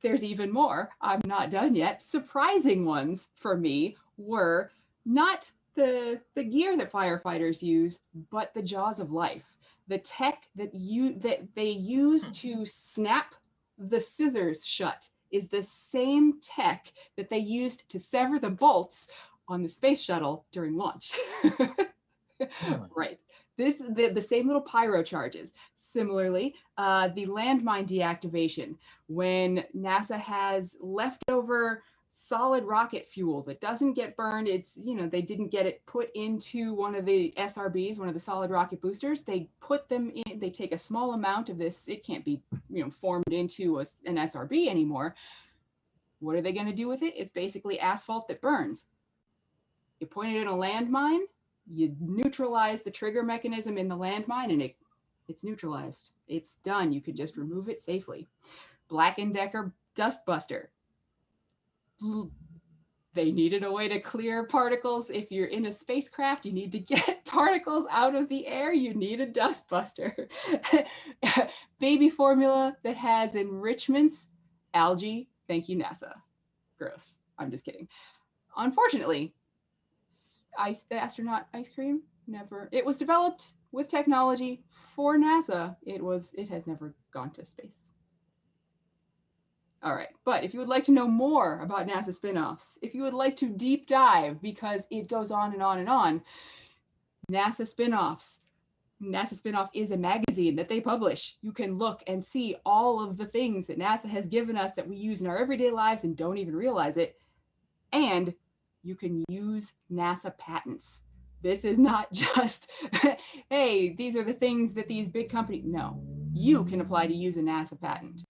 there's even more. I'm not done yet. Surprising ones for me were not the gear that firefighters use, but the jaws of life. The tech that they use to snap the scissors shut is the same tech that they used to sever the bolts on the space shuttle during launch. Right. The same little pyro charges. Similarly, the landmine deactivation, when NASA has leftover solid rocket fuel that doesn't get burned, it's, they didn't get it put into one of the SRBs, one of the solid rocket boosters. They put them in, they take a small amount of this, it can't be, formed into an SRB anymore. What are they going to do with it? It's basically asphalt that burns. You point it in a landmine, you neutralize the trigger mechanism in the landmine, and it's neutralized. It's done. You could just remove it safely. Black & Decker dust buster. They needed a way to clear particles. If you're in a spacecraft, you need to get particles out of the air, you need a dust buster. Baby formula that has enrichments, algae, thank you, NASA. Gross. I'm just kidding. Unfortunately, the astronaut ice cream, never. It was developed with technology for NASA. It has never gone to space. All right, but if you would like to know more about NASA spinoffs, if you would like to deep dive, because it goes on and on and on, NASA spinoffs. NASA Spinoff is a magazine that they publish. You can look and see all of the things that NASA has given us that we use in our everyday lives and don't even realize it. And you can use NASA patents. This is not just, hey, these are the things that these big companies, no, you can apply to use a NASA patent.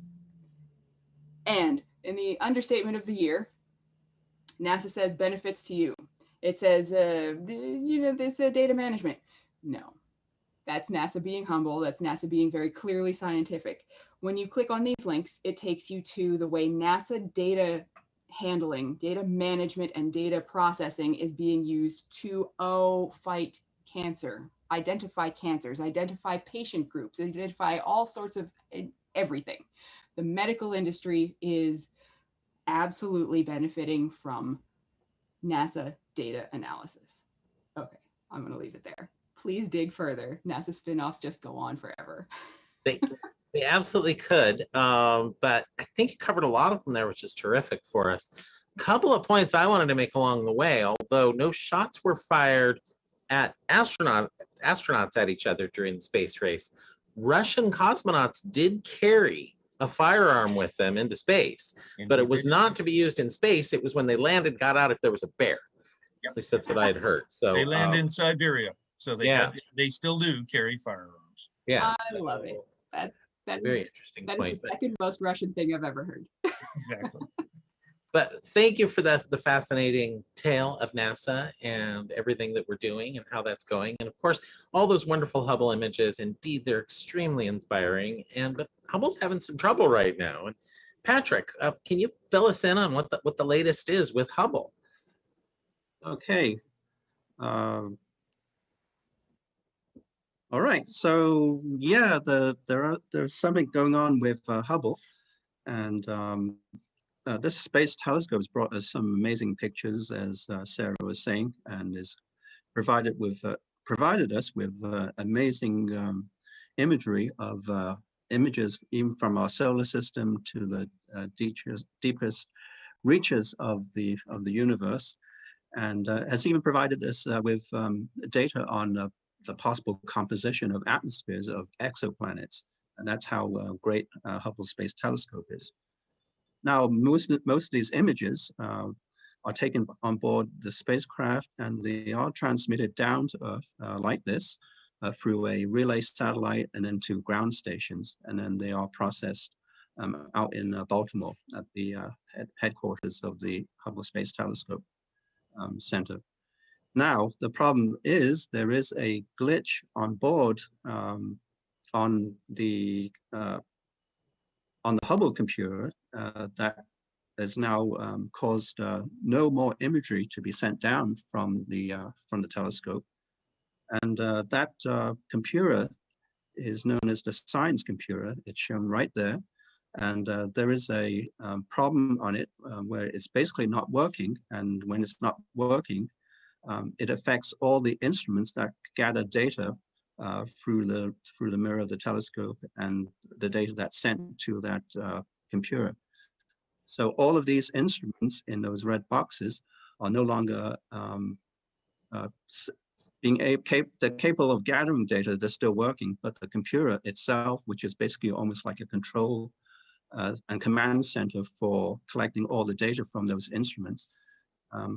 And in the understatement of the year, NASA says benefits to you. It says, this data management. No, that's NASA being humble. That's NASA being very clearly scientific. When you click on these links, it takes you to the way NASA data handling, data management, and data processing is being used to fight cancer, identify cancers, identify patient groups, identify all sorts of everything. The medical industry is absolutely benefiting from NASA data analysis. Okay, I'm going to leave it there. Please dig further. NASA spinoffs just go on forever. They absolutely could, but I think you covered a lot of them there, which is terrific for us. A couple of points I wanted to make along the way, although no shots were fired at astronauts at each other during the space race. Russian cosmonauts did carry a firearm with them into space, but it was not to be used in space. It was when they landed, got out if there was a bear. Yep. At least that's what I had heard. So they land in Siberia, so they still do carry firearms. Yeah, I love it. That is very interesting. That is the second most Russian thing I've ever heard. Exactly. But thank you for the fascinating tale of NASA and everything that we're doing and how that's going. And of course, all those wonderful Hubble images. Indeed, they're extremely inspiring. But Hubble's having some trouble right now. And Patrick, can you fill us in on what the latest is with Hubble? Okay. All right. So yeah, there's something going on with Hubble, and this space telescope has brought us some amazing pictures, as Sarah was saying, and is provided us with amazing imagery of images even from our solar system to the deepest reaches of the universe, and has even provided us with data on the possible composition of atmospheres of exoplanets, and that's how great Hubble Space Telescope is. Now, most of these images are taken on board the spacecraft, and they are transmitted down to Earth like this through a relay satellite and then to ground stations, and then they are processed out in Baltimore at the headquarters of the Hubble Space Telescope Center. Now, the problem is there is a glitch on board on the Hubble computer that has now caused no more imagery to be sent down from the telescope. And that computer is known as the science computer. It's shown right there. And there is a problem on it where it's basically not working. And when it's not working, it affects all the instruments that gather data through the mirror of the telescope and the data that's sent to that computer. So all of these instruments in those red boxes are no longer they're capable of gathering data. They're still working, but the computer itself, which is basically almost like a control and command center for collecting all the data from those instruments,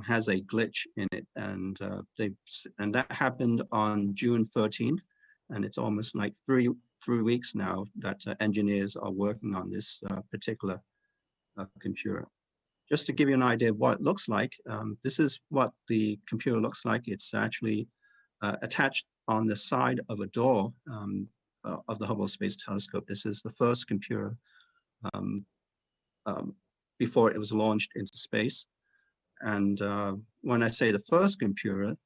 has a glitch in it, and that happened on June 13th, and it's almost like three weeks now that engineers are working on this particular computer. Just to give you an idea of what it looks like, this is what the computer looks like. It's actually attached on the side of a door of the Hubble Space Telescope. This is the first computer before it was launched into space. And when I say the first computer,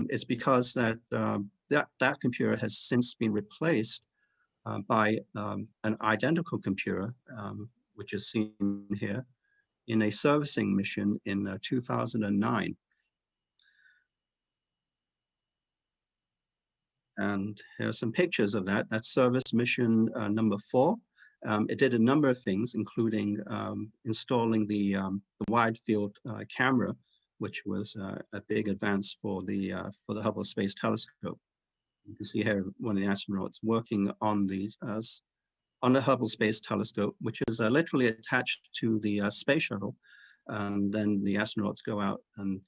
it's because that computer has since been replaced by an identical computer, which is seen here, in a servicing mission in 2009. And here are some pictures of that. That's service mission number 4. It did a number of things, including installing the wide field camera, which was a big advance for the Hubble Space Telescope. You can see here one of the astronauts working on the Hubble Space Telescope, which is literally attached to the space shuttle. And then the astronauts go out and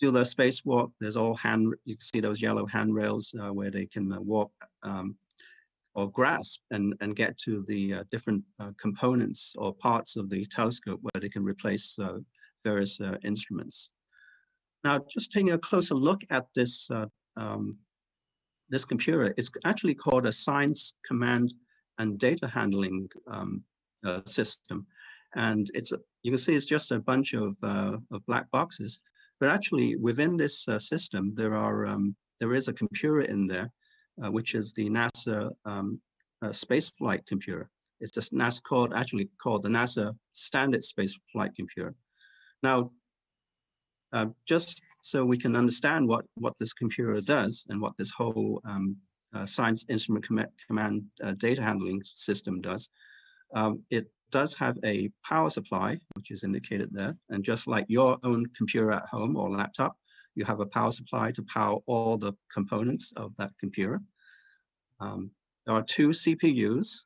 do their spacewalk. There's all you can see those yellow handrails where they can walk or grasp and get to the different components or parts of the telescope where they can replace various instruments. Now, just taking a closer look at this this computer, it's actually called a Science Command and Data Handling system, and you can see it's just a bunch of black boxes. But actually, within this system, there is a computer in there, which is the NASA spaceflight computer. It's just actually called the NASA Standard Spaceflight Computer. Now, just so we can understand what this computer does and what this whole Science Instrument Command data handling system does, it does have a power supply, which is indicated there. And just like your own computer at home or laptop, you have a power supply to power all the components of that computer. There are 2 CPUs.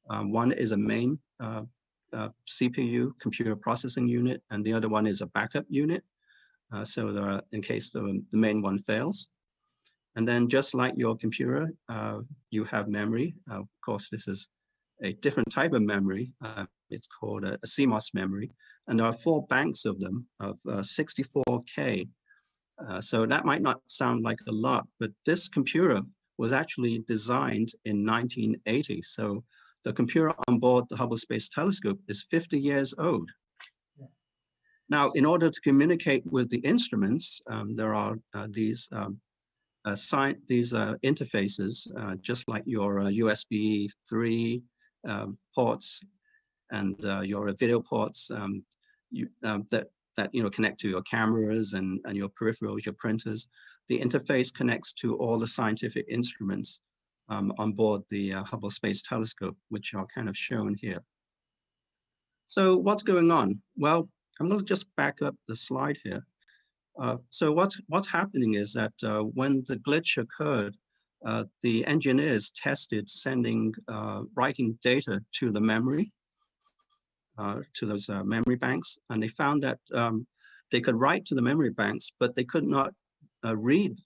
One is a main CPU, computer processing unit, and the other one is a backup unit. So there are, in case the main one fails. And then just like your computer, you have memory. Of course, this is a different type of memory. It's called a CMOS memory. And there are 4 banks of them of 64K. So that might not sound like a lot, but this computer was actually designed in 1980. So the computer on board the Hubble Space Telescope is 50 years old. Now, in order to communicate with the instruments, there are these interfaces, just like your USB 3 ports and your video ports that connect to your cameras and your peripherals, your printers. The interface connects to all the scientific instruments on board the Hubble Space Telescope, which are kind of shown here. So what's going on? Well, I'm going to just back up the slide here. So what's happening is that when the glitch occurred, the engineers tested writing data to the memory, to those memory banks, and they found that they could write to the memory banks, but they could not read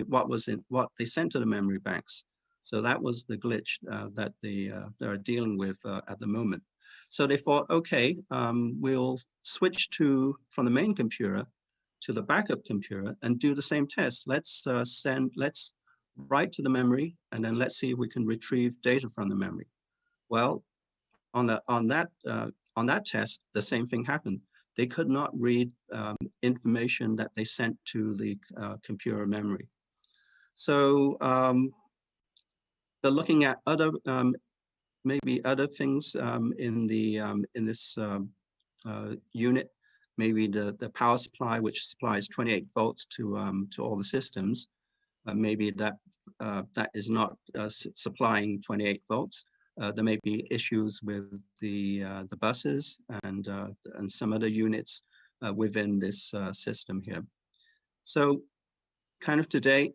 what they sent to the memory banks. So that was the glitch that they're dealing with at the moment. So they thought, okay, we'll switch from the main computer to the backup computer and do the same test. Let's write to the memory, and then let's see if we can retrieve data from the memory. Well, on that test, the same thing happened. They could not read information that they sent to the computer memory. So they're looking at other maybe other things in this unit. Maybe the power supply, which supplies 28 volts to all the systems. Maybe that is not supplying 28 volts. There may be issues with the buses and some other units within this system here. So kind of today,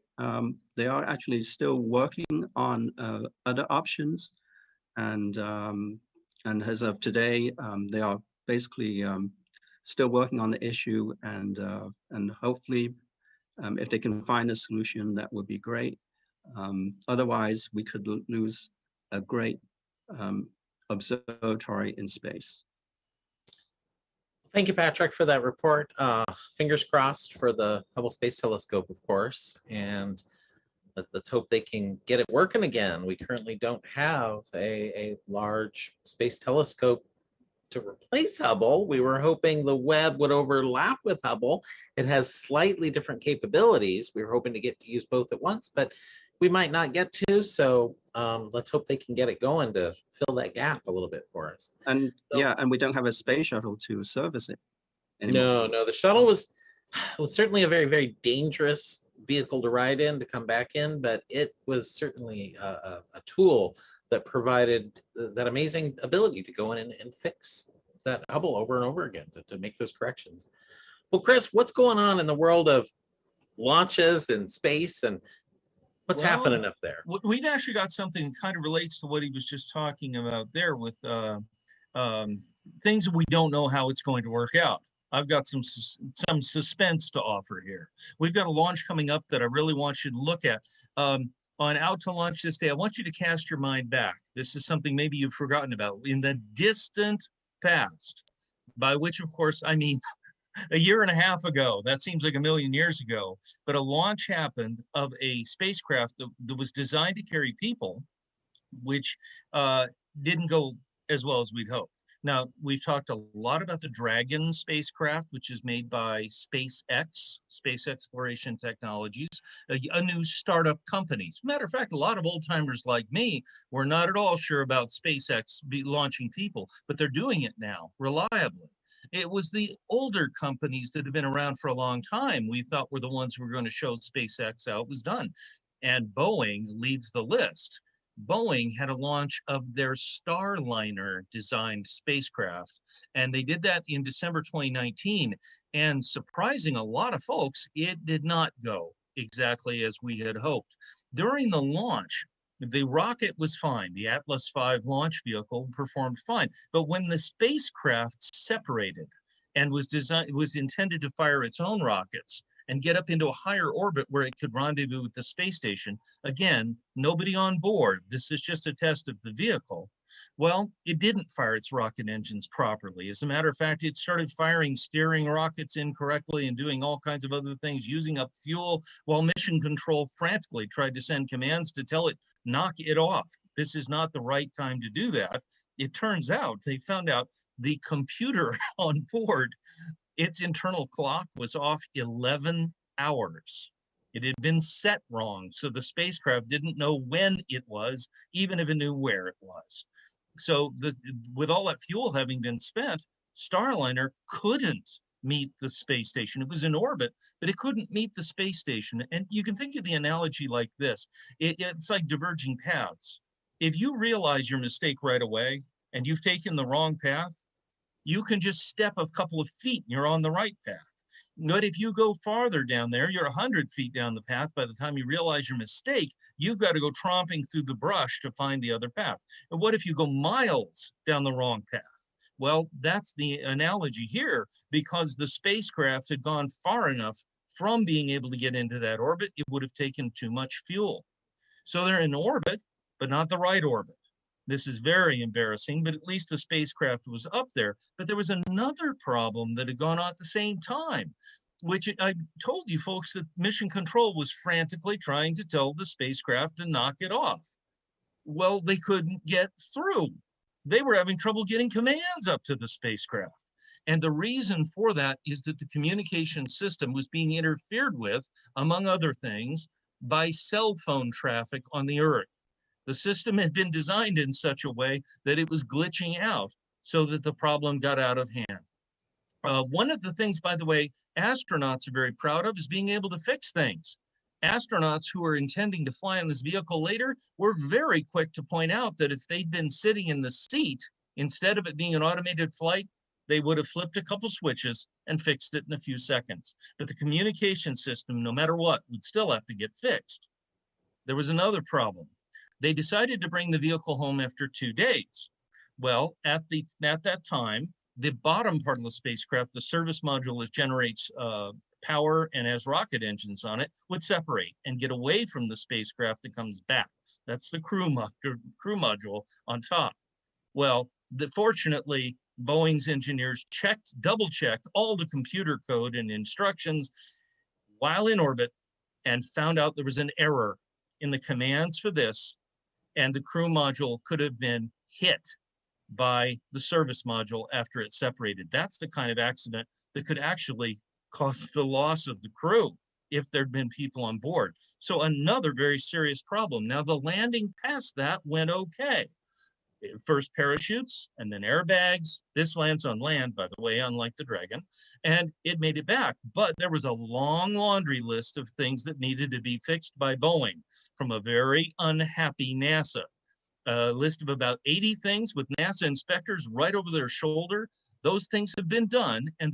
they are actually still working on other options. And as of today, they are basically still working on the issue, and hopefully if they can find a solution, that would be great. Otherwise, we could lose a great observatory in space. Thank you, Patrick, for that report. Fingers crossed for the Hubble Space Telescope, of course, and let's hope they can get it working again. We currently don't have a large space telescope to replace Hubble. We were hoping the Webb would overlap with Hubble. It has slightly different capabilities. We were hoping to get to use both at once, but we might not get to. So let's hope they can get it going to fill that gap a little bit for us. And so, yeah, and we don't have a space shuttle to service it anymore. No, the shuttle was certainly a very, very dangerous vehicle to ride in, to come back in, but it was certainly a tool that provided that amazing ability to go in and fix that Hubble over and over again to make those corrections. Well, Chris, what's going on in the world of launches and space, and what's happening up there? We've actually got something that kind of relates to what he was just talking about there with things that we don't know how it's going to work out. I've got some suspense to offer here. We've got a launch coming up that I really want you to look at. On Out to Launch This Day, I want you to cast your mind back. This is something maybe you've forgotten about. In the distant past, by which, of course, I mean a year and a half ago. That seems like a million years ago. But a launch happened of a spacecraft that was designed to carry people, which didn't go as well as we'd hoped. Now, we've talked a lot about the Dragon spacecraft, which is made by SpaceX, Space Exploration Technologies, a new startup company. As a matter of fact, a lot of old timers like me were not at all sure about SpaceX launching people, but they're doing it now reliably. It was the older companies that have been around for a long time we thought were the ones who were going to show SpaceX how it was done. And Boeing leads the list. Boeing had a launch of their Starliner designed spacecraft, and they did that in December 2019. And surprising a lot of folks, it did not go exactly as we had hoped. During the launch, the rocket was fine. The Atlas V launch vehicle performed fine. But when the spacecraft separated and was intended to fire its own rockets and get up into a higher orbit where it could rendezvous with the space station, again, nobody on board. This is just a test of the vehicle. Well, it didn't fire its rocket engines properly. As a matter of fact, it started firing steering rockets incorrectly and doing all kinds of other things, using up fuel, while mission control frantically tried to send commands to tell it, knock it off. This is not the right time to do that. It turns out they found out the computer on board, its internal clock was off 11 hours. It had been set wrong, so the spacecraft didn't know when it was, even if it knew where it was. So with all that fuel having been spent, Starliner couldn't meet the space station. It was in orbit, but it couldn't meet the space station. And you can think of the analogy like this. It's like diverging paths. If you realize your mistake right away and you've taken the wrong path, you can just step a couple of feet and you're on the right path. But if you go farther down there, you're 100 feet down the path. By the time you realize your mistake, you've got to go tromping through the brush to find the other path. And what if you go miles down the wrong path? Well, that's the analogy here, because the spacecraft had gone far enough from being able to get into that orbit, it would have taken too much fuel. So they're in orbit, but not the right orbit. This is very embarrassing, but at least the spacecraft was up there. But there was another problem that had gone on at the same time, which I told you folks that mission control was frantically trying to tell the spacecraft to knock it off. Well, they couldn't get through. they were having trouble getting commands up to the spacecraft. And the reason for that is that the communication system was being interfered with, among other things, by cell phone traffic on the Earth. The system had been designed in such a way that it was glitching out, so that the problem got out of hand. One of the things, by the way, astronauts are very proud of is being able to fix things. Astronauts who are intending to fly in this vehicle later were very quick to point out that if they'd been sitting in the seat, instead of it being an automated flight, they would have flipped a couple switches and fixed it in a few seconds. But the communication system, no matter what, would still have to get fixed. There was another problem. They decided to bring the vehicle home after 2 days. Well, at that time, the bottom part of the spacecraft, the service module that generates power and has rocket engines on it, would separate and get away from the spacecraft that comes back. That's the crew module on top. Well, fortunately, Boeing's engineers double-checked all the computer code and instructions while in orbit and found out there was an error in the commands for this, and the crew module could have been hit by the service module after it separated. That's the kind of accident that could actually cause the loss of the crew if there'd been people on board. So another very serious problem. Now, the landing past that went okay. First parachutes and then airbags. This lands on land, by the way, unlike the Dragon, and it made it back. But there was a long laundry list of things that needed to be fixed by Boeing from a very unhappy NASA. A list of about 80 things with NASA inspectors right over their shoulder. Those things have been done, and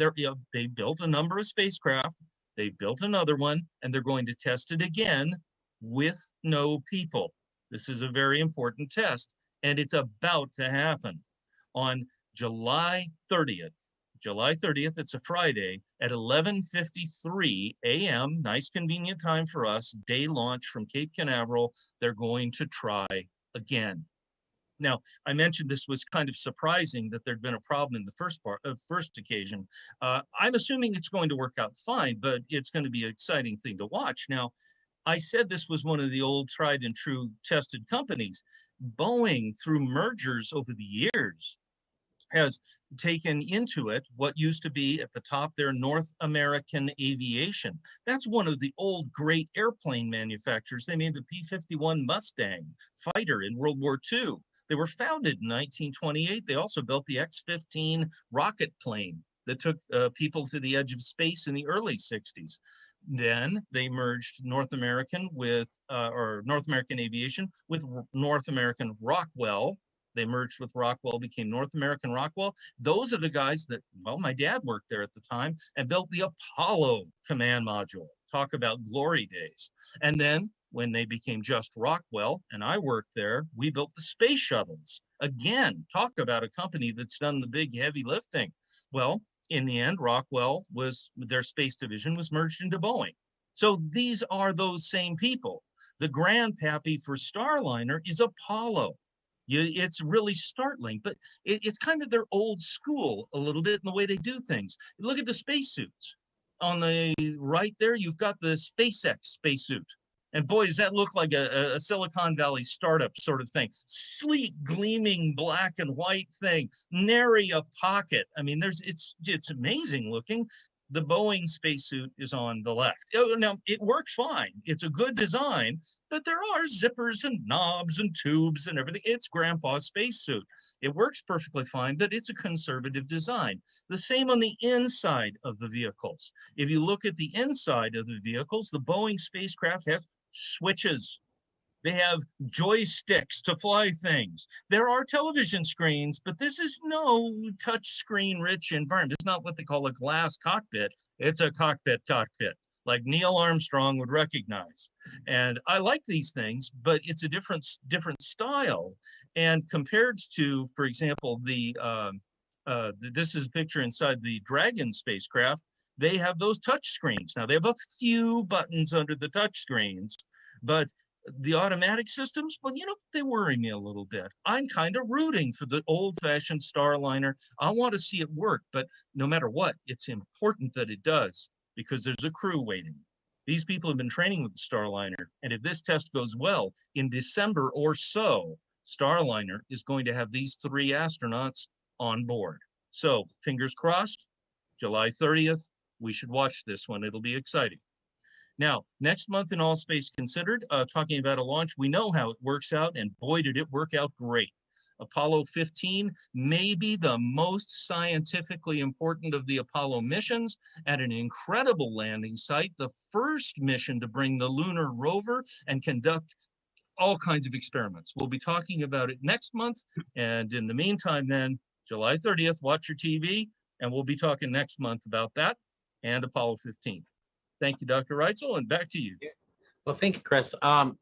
they built a number of spacecraft. They built another one, and they're going to test it again with no people. This is a very important test, and it's about to happen on July 30th. July 30th, it's a Friday, at 11:53 a.m., nice convenient time for us, day launch from Cape Canaveral. They're going to try again. Now, I mentioned this was kind of surprising that there'd been a problem in the first occasion. I'm assuming it's going to work out fine, but it's going to be an exciting thing to watch. Now, I said this was one of the old tried and true tested companies. Boeing, through mergers over the years, has taken into it what used to be at the top there, North American Aviation. That's one of the old great airplane manufacturers. They made the P-51 Mustang fighter in World War II. They were founded in 1928. They also built the X-15 rocket plane that took people to the edge of space in the early 60s. Then they merged North American Aviation with North American Rockwell. They merged with Rockwell, became North American Rockwell. Those are the guys that, well, my dad worked there at the time and built the Apollo command module. Talk about glory days. And then when they became just Rockwell, and I worked there, we built the space shuttles. Again, talk about a company that's done the big heavy lifting. Well, in the end, their space division was merged into Boeing. So these are those same people. The grandpappy for Starliner is Apollo. It's really startling, but it's kind of their old school a little bit in the way they do things. Look at the spacesuits. On the right there, you've got the SpaceX spacesuit. And boy, does that look like a Silicon Valley startup sort of thing. Sleek, gleaming black and white thing, nary a pocket. I mean, it's amazing looking. The Boeing spacesuit is on the left. Now, it works fine. It's a good design, but there are zippers and knobs and tubes and everything. It's Grandpa's spacesuit. It works perfectly fine, but it's a conservative design. The same on the inside of the vehicles. If you look at the inside of the vehicles, the Boeing spacecraft has switches. They have joysticks to fly things. There are television screens, but this is no touch screen rich environment. It's not what they call a glass cockpit. It's a cockpit, like Neil Armstrong would recognize. And I like these things, but it's a different style. And compared to, for example, this is a picture inside the Dragon spacecraft. They have those touch screens. Now, they have a few buttons under the touch screens, but the automatic systems, well, they worry me a little bit. I'm kind of rooting for the old-fashioned Starliner. I want to see it work, but no matter what, it's important that it does because there's a crew waiting. These people have been training with the Starliner, and if this test goes well, in December or so, Starliner is going to have these 3 astronauts on board. So fingers crossed, July 30th, we should watch this one. It'll be exciting. Now, next month in All Space Considered, talking about a launch, we know how it works out, and boy, did it work out great. Apollo 15 may be the most scientifically important of the Apollo missions at an incredible landing site, the first mission to bring the lunar rover and conduct all kinds of experiments. We'll be talking about it next month. And in the meantime, then, July 30th, watch your TV, and we'll be talking next month about that and Apollo 15. Thank you, Dr. Reitzel, and back to you. Well, thank you, Chris. I'm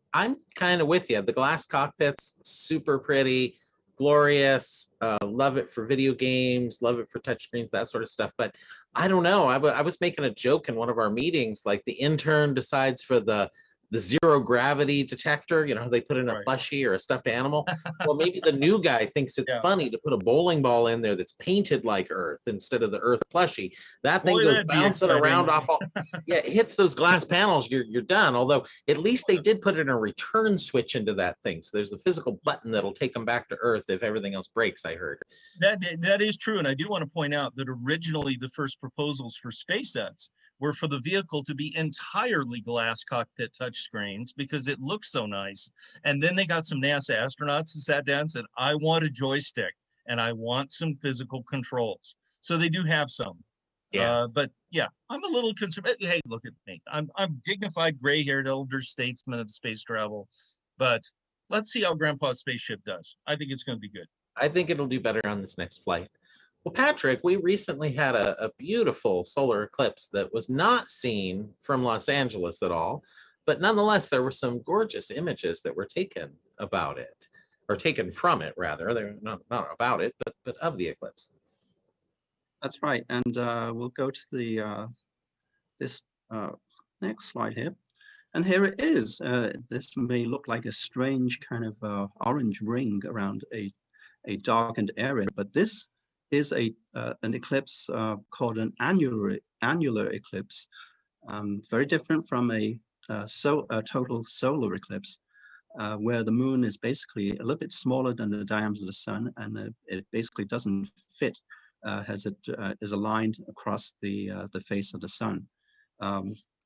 kind of with you. The glass cockpit's super pretty, glorious. Love it for video games, love it for touchscreens, that sort of stuff. But I don't know. I was making a joke in one of our meetings, like the intern decides for the zero gravity detector, you know, they put in a plushie or a stuffed animal. Well, maybe the new guy thinks it's funny to put a bowling ball in there that's painted like Earth instead of the Earth plushie. That thing goes bouncing around off all, yeah, it hits those glass panels, you're done. Although at least they did put in a return switch into that thing. So there's a physical button that'll take them back to Earth if everything else breaks, I heard. That is true. And I do want to point out that originally the first proposals for SpaceX were for the vehicle to be entirely glass cockpit touchscreens because it looks so nice. And then they got some NASA astronauts and sat down and said, I want a joystick and I want some physical controls. So they do have some. Yeah. But yeah, I'm a little concerned. Hey, look at me. I'm dignified, gray-haired elder statesman of space travel. But let's see how Grandpa's spaceship does. I think it's going to be good. I think it'll do better on this next flight. Well, Patrick, we recently had a beautiful solar eclipse that was not seen from Los Angeles at all, but nonetheless, there were some gorgeous images that were taken about it, or taken from it, rather. They're not about it, but of the eclipse. That's right, and we'll go to the this next slide here. And here it is. This may look like a strange kind of orange ring around a darkened area, but this is an eclipse called an annular eclipse, very different from a total solar eclipse, where the moon is basically a little bit smaller than the diameter of the sun, and it basically doesn't fit as it is aligned across the face of the sun.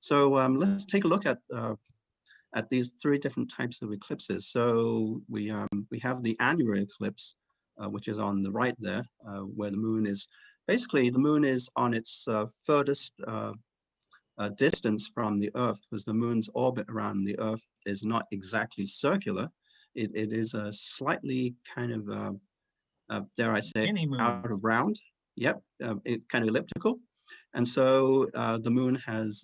So let's take a look at these 3 different types of eclipses. So we have the annular eclipse, which is on the right there, where the moon is on its furthest distance from the Earth, because the moon's orbit around the Earth is not exactly circular. It is a slightly kind of, dare I say, out of round. Yep, it kind of elliptical. And so the moon has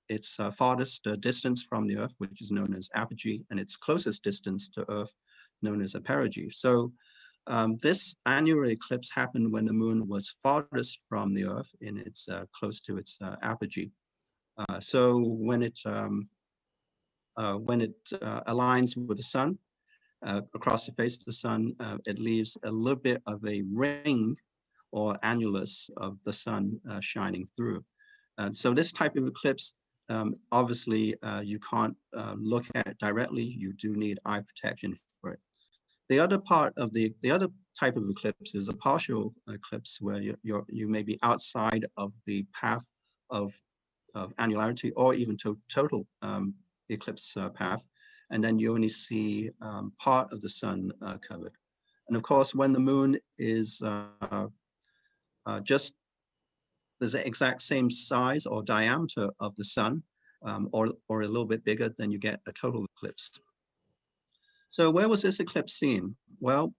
its farthest distance from the Earth, which is known as apogee, and its closest distance to Earth, known as perigee. So this annular eclipse happened when the moon was farthest from the Earth in its close to its apogee. So when it aligns with the sun across the face of the sun, it leaves a little bit of a ring or annulus of the sun shining through. So this type of eclipse, obviously, you can't look at it directly. You do need eye protection for it. The other type of eclipse is a partial eclipse, where you may be outside of the path of annularity, or even total eclipse path, and then you only see part of the sun covered. And of course, when the moon is just the exact same size or diameter of the sun, or a little bit bigger, then you get a total eclipse. So where was this eclipse seen? Well,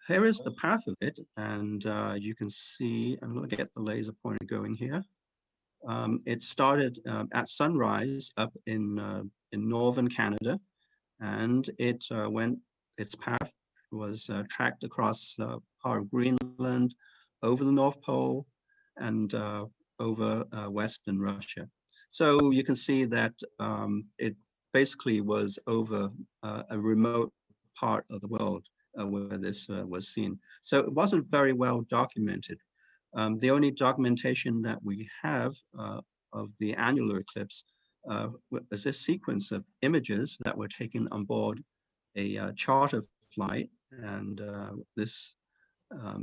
here is the path of it, and you can see, I'm going to get the laser pointer going here. It started at sunrise up in northern Canada, and its path was tracked across part of Greenland, over the North Pole, and over Western Russia. So you can see that it basically was over a remote part of the world where this was seen. So it wasn't very well documented. The only documentation that we have of the annular eclipse is this sequence of images that were taken on board charter flight, and this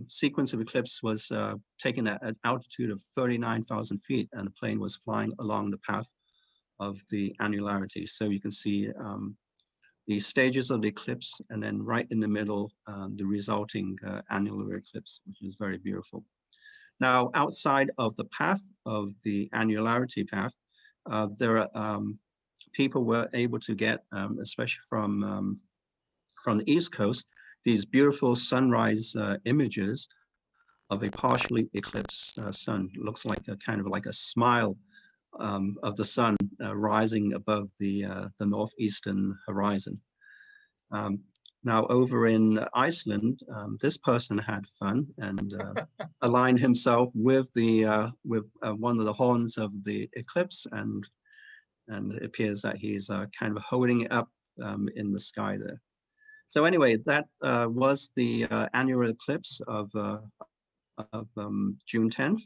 sequence of eclipse was taken at an altitude of 39,000 feet, and the plane was flying along the path of the annularity. So you can see the stages of the eclipse, and then right in the middle, the resulting annular eclipse, which is very beautiful. Now, outside of the path of the annularity path, there are people were able to get, especially from the East Coast, these beautiful sunrise images of a partially eclipsed sun. It looks like a kind of like a smile of the sun rising above the northeastern horizon. Now, over in Iceland, this person had fun and aligned himself with one of the horns of the eclipse, and it appears that he's kind of holding it up in the sky there. So anyway, that was the annular eclipse of June 10th.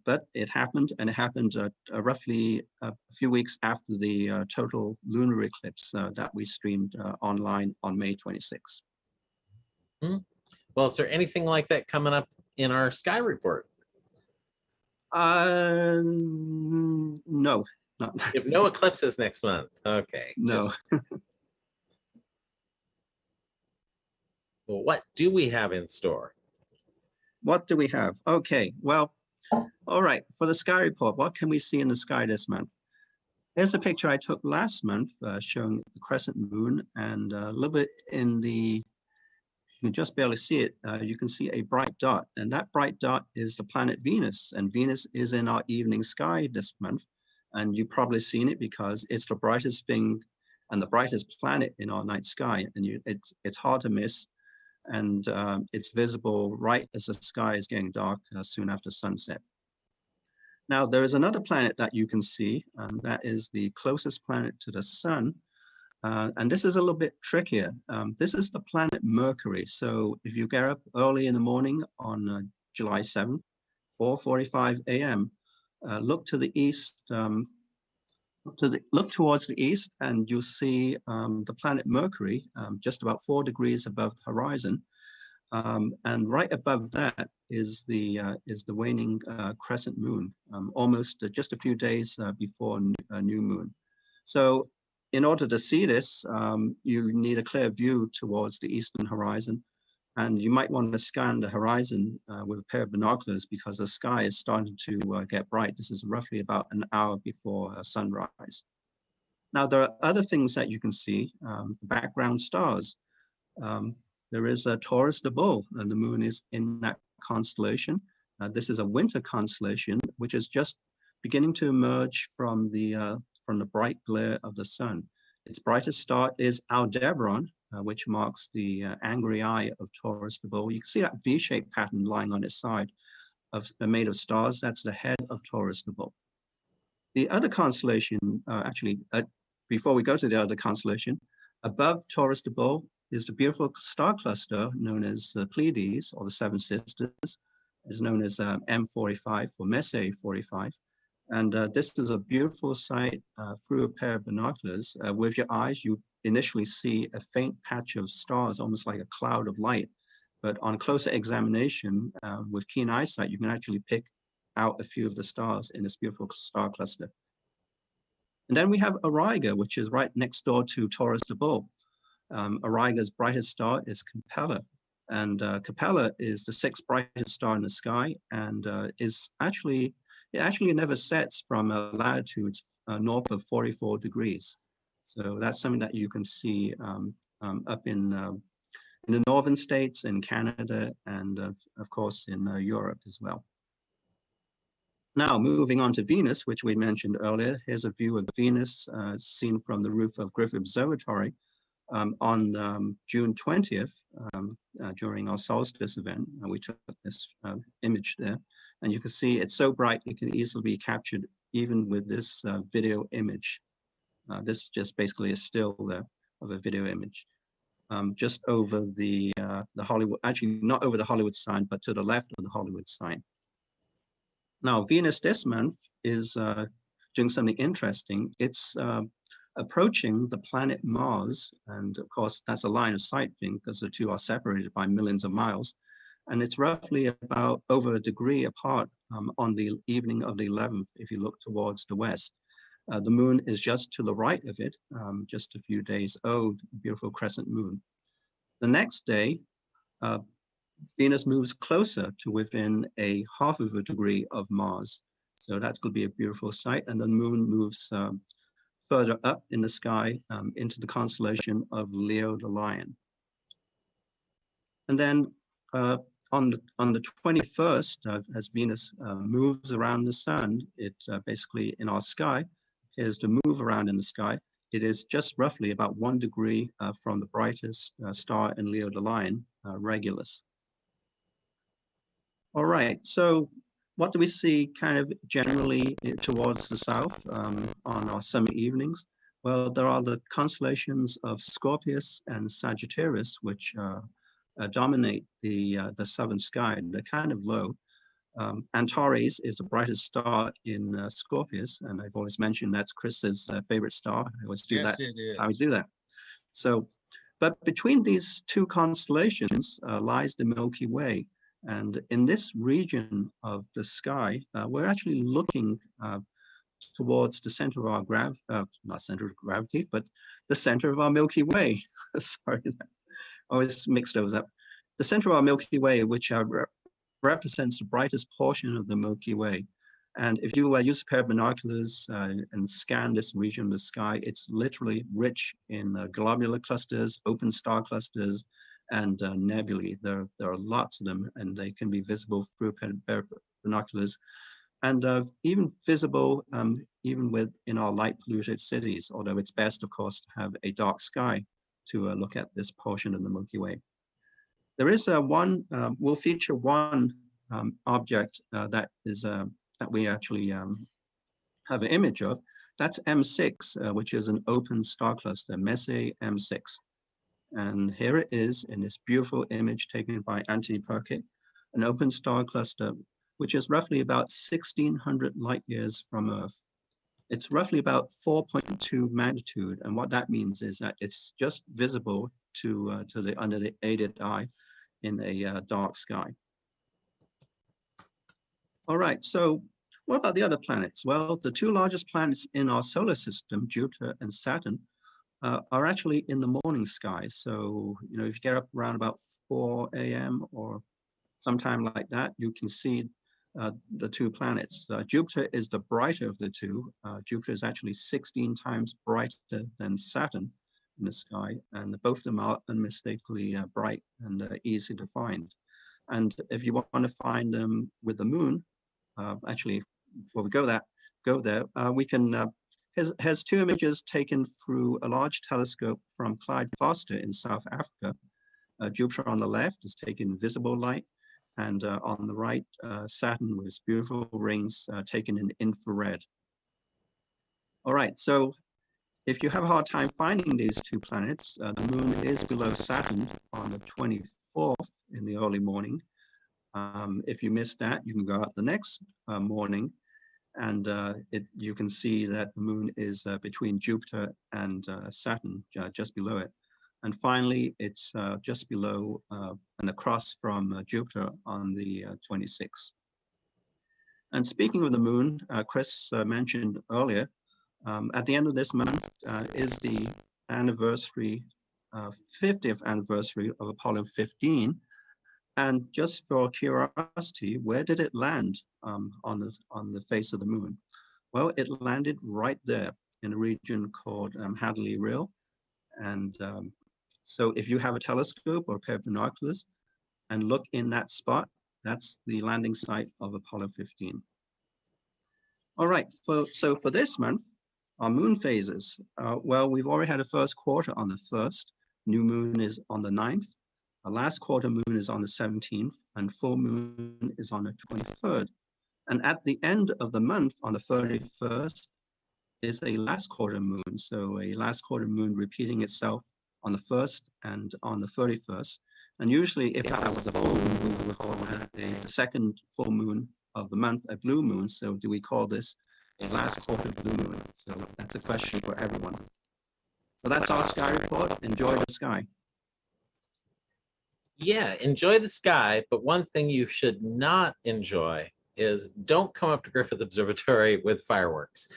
But it happened, and it happened roughly a few weeks after the total lunar eclipse that we streamed online on May 26th. Well, is there anything like that coming up in our sky report? No, not. You have no eclipses next month. Okay. No. Well, what do we have in store? What do we have? Okay, well, all right, for the sky report, what can we see in the sky this month? Here's a picture I took last month showing the crescent moon, and a little bit in the, you can just barely see it, you can see a bright dot, and that bright dot is the planet Venus, and Venus is in our evening sky this month, and you've probably seen it because it's the brightest thing and the brightest planet in our night sky, and it's hard to miss, and it's visible right as the sky is getting dark soon after sunset. Now, there is another planet that you can see, and that is the closest planet to the sun. And this is a little bit trickier. This is the planet Mercury. So if you get up early in the morning on July 7th, 4:45 a.m., look to the east, look towards the east, and you'll see the planet Mercury just about 4 degrees above the horizon. And right above that is the waning crescent moon, almost just a few days before a new moon. So in order to see this, you need a clear view towards the eastern horizon, and you might want to scan the horizon with a pair of binoculars because the sky is starting to get bright. This is roughly about an hour before sunrise. Now, there are other things that you can see, the background stars. There is a Taurus the Bull, and the moon is in that constellation. This is a winter constellation, which is just beginning to emerge from the bright glare of the sun. Its brightest star is Aldebaran, which marks the angry eye of Taurus the Bull. You can see that V-shaped pattern lying on its side, made of stars. That's the head of Taurus the Bull. The other constellation, before we go to the other constellation, above Taurus the Bull is the beautiful star cluster known as the Pleiades, or the Seven Sisters, is known as M45 for Messier 45. And this is a beautiful sight through a pair of binoculars. With your eyes, you initially see a faint patch of stars, almost like a cloud of light. But on closer examination, with keen eyesight, you can actually pick out a few of the stars in this beautiful star cluster. And then we have Auriga, which is right next door to Taurus the Bull. Auriga's brightest star is Capella, and Capella is the 6th brightest star in the sky, and it actually never sets from latitudes north of 44 degrees. So that's something that you can see up in the northern states, in Canada, and of course in Europe as well. Now, moving on to Venus, which we mentioned earlier, here's a view of Venus seen from the roof of Griffith Observatory. On June 20th, during our solstice event, we took this image there, and you can see it's so bright it can easily be captured even with this video image. This is just basically a still there of a video image, just over the Hollywood, actually not over the Hollywood sign, but to the left of the Hollywood sign. Now, Venus this month is doing something interesting. It's approaching the planet Mars. And of course, that's a line of sight thing because the two are separated by millions of miles. And it's roughly about over a degree apart on the evening of the 11th, if you look towards the west. The moon is just to the right of it, just a few days old, beautiful crescent moon. The next day, Venus moves closer to within a half of a degree of Mars. So that's going to be a beautiful sight. And the moon moves further up in the sky into the constellation of Leo the Lion. And then on the 21st, as Venus moves around the sun, it basically in our sky appears to move around in the sky. It is just roughly about 1 degree from the brightest star in Leo the Lion, Regulus. All right, so what do we see kind of generally towards the south on our summer evenings? Well, there are the constellations of Scorpius and Sagittarius, which dominate the southern sky. They're kind of low. Antares is the brightest star in Scorpius, and I've always mentioned that's Chris's favorite star. I always do that. It is. I would do that. So, but between these two constellations lies the Milky Way. And in this region of the sky, we're actually looking towards the center of our not center of gravity, but the center of our Milky Way. Sorry, I always mix those up. The center of our Milky Way, which represents the brightest portion of the Milky Way. And if you use a pair of binoculars and scan this region of the sky, it's literally rich in globular clusters, open star clusters, and nebulae. There are lots of them, and they can be visible through binoculars, and even visible even in our light polluted cities, although it's best, of course, to have a dark sky to look at this portion of the Milky Way. There is we'll feature one object that we actually have an image of. That's M6, which is an open star cluster, Messier M6. And here it is in this beautiful image taken by Anthony Perkett, an open star cluster, which is roughly about 1,600 light years from Earth. It's roughly about 4.2 magnitude. And what that means is that it's just visible to the unaided eye in a dark sky. All right, so what about the other planets? Well, the two largest planets in our solar system, Jupiter and Saturn, are actually in the morning sky. So, if you get up around about 4 a.m. or sometime like that, you can see the two planets. Jupiter is the brighter of the two. Jupiter is actually 16 times brighter than Saturn in the sky, and both of them are unmistakably bright and easy to find. And if you want to find them with the moon, actually, before we go there, we can has two images taken through a large telescope from Clyde Foster in South Africa. Jupiter on the left is taken visible light, and on the right, Saturn with its beautiful rings taken in infrared. All right, so if you have a hard time finding these two planets, the moon is below Saturn on the 24th in the early morning. If you miss that, you can go out the next morning, and you can see that the moon is between Jupiter and Saturn, just below it. And finally, it's just below and across from Jupiter on the 26th. And speaking of the moon, Chris mentioned earlier, at the end of this month is the anniversary, 50th anniversary of Apollo 15. And just for curiosity, where did it land on the face of the moon? Well, it landed right there in a region called Hadley Rill. And so if you have a telescope or a pair of binoculars and look in that spot, that's the landing site of Apollo 15. All right, so for this month, our moon phases. Well, we've already had a first quarter on the 1st. New moon is on the 9th. Our last quarter moon is on the 17th, and full moon is on the 23rd. And at the end of the month, on the 31st, is a last quarter moon. So a last quarter moon repeating itself on the 1st and on the 31st. And usually if that was a full moon, we would call that the second full moon of the month a blue moon. So do we call this a last quarter blue moon? So that's a question for everyone. So that's our sky report. Enjoy the sky. Yeah, enjoy the sky, but one thing you should not enjoy is don't come up to Griffith Observatory with fireworks.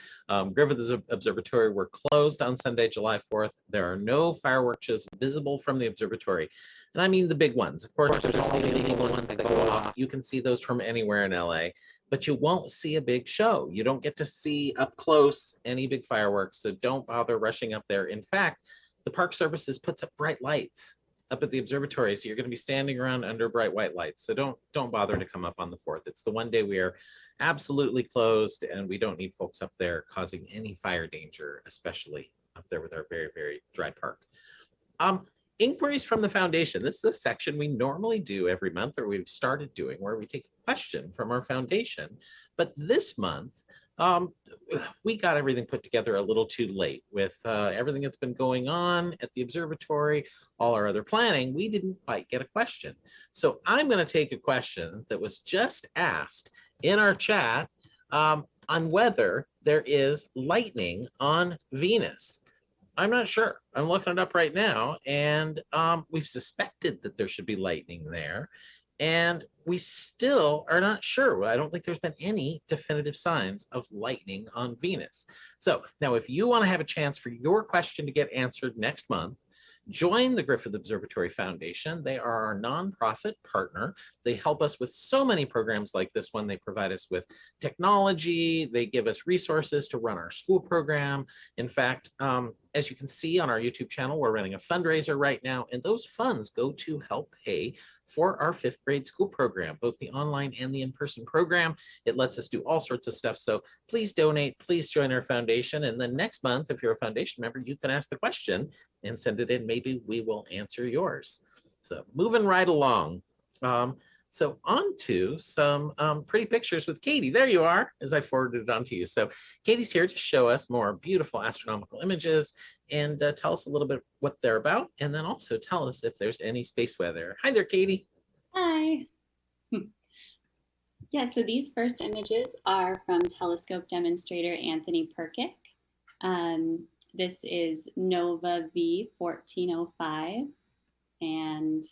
Griffith Observatory, we're closed on Sunday, July 4th. There are no fireworks shows visible from the observatory. And I mean the big ones. Of course, there's all the little ones that go off. You can see those from anywhere in LA, but you won't see a big show. You don't get to see up close any big fireworks, so don't bother rushing up there. In fact, the Park Services puts up bright lights up at the observatory, so you're going to be standing around under bright white lights. So don't bother to come up on the 4th. It's the one day we are absolutely closed, and we don't need folks up there causing any fire danger, especially up there with our very, very dry park. Inquiries from the foundation. This is a section we normally do every month, or we've started doing, where we take a question from our foundation. But this month, we got everything put together a little too late with everything that's been going on at the observatory, all our other planning. We didn't quite get a question. So I'm going to take a question that was just asked in our chat on whether there is lightning on Venus. I'm not sure. I'm looking it up right now, and we've suspected that there should be lightning there, and we still are not sure. I don't think there's been any definitive signs of lightning on Venus. So now, if you want to have a chance for your question to get answered next month, join the Griffith Observatory Foundation. They are our nonprofit partner. They help us with so many programs like this one. They provide us with technology. They give us resources to run our school program. In fact, as you can see on our YouTube channel, we're running a fundraiser right now, and those funds go to help pay for our 5th grade school program, both the online and the in-person program. It lets us do all sorts of stuff. So please donate, please join our foundation. And then next month, if you're a foundation member, you can ask the question and send it in. Maybe we will answer yours. So moving right along. So on to some pretty pictures with Katie. There you are, as I forwarded it on to you. So Katie's here to show us more beautiful astronomical images and tell us a little bit what they're about, and then also tell us if there's any space weather. Hi there, Katie. Hi. Yeah, so these first images are from telescope demonstrator Anthony Perkic. This is Nova V 1405, and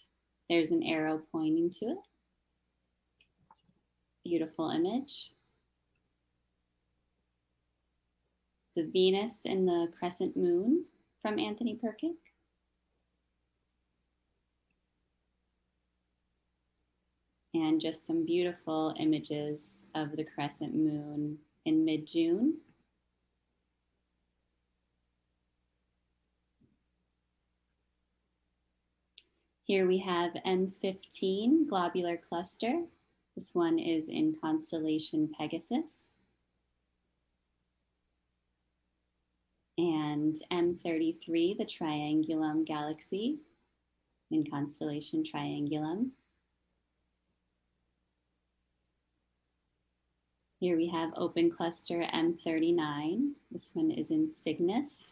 there's an arrow pointing to it. Beautiful image. The Venus and the crescent moon from Anthony Perkic. And just some beautiful images of the crescent moon in mid-June. Here we have M15 globular cluster. This one is in constellation Pegasus. And M33, the Triangulum galaxy in constellation Triangulum. Here we have open cluster M39. This one is in Cygnus.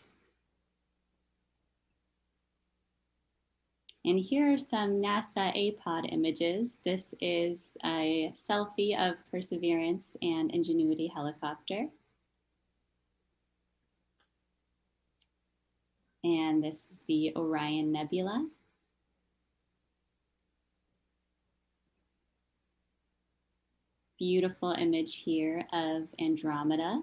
And here are some NASA APOD images. This is a selfie of Perseverance and Ingenuity helicopter. And this is the Orion Nebula. Beautiful image here of Andromeda.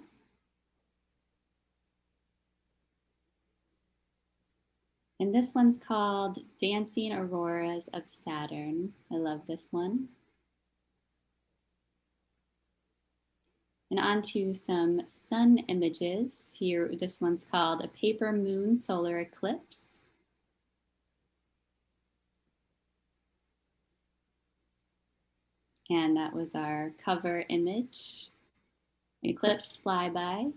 And this one's called Dancing Auroras of Saturn. I love this one. And on to some sun images. Here, this one's called A Paper Moon Solar Eclipse. And that was our cover image, eclipse flyby.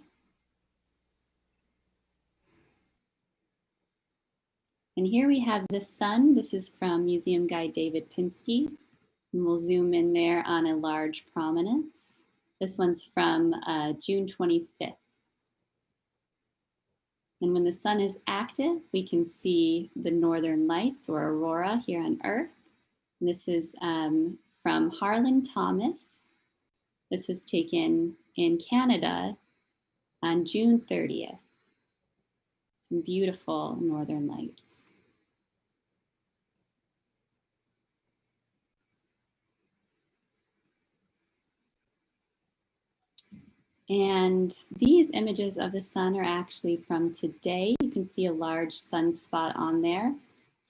And here we have the sun. This is from Museum Guide David Pinsky. And we'll zoom in there on a large prominence. This one's from June 25th. And when the sun is active, we can see the northern lights or aurora here on Earth. And this is from Harlan Thomas. This was taken in Canada on June 30th. Some beautiful northern lights. And these images of the sun are actually from today. You can see a large sunspot on there.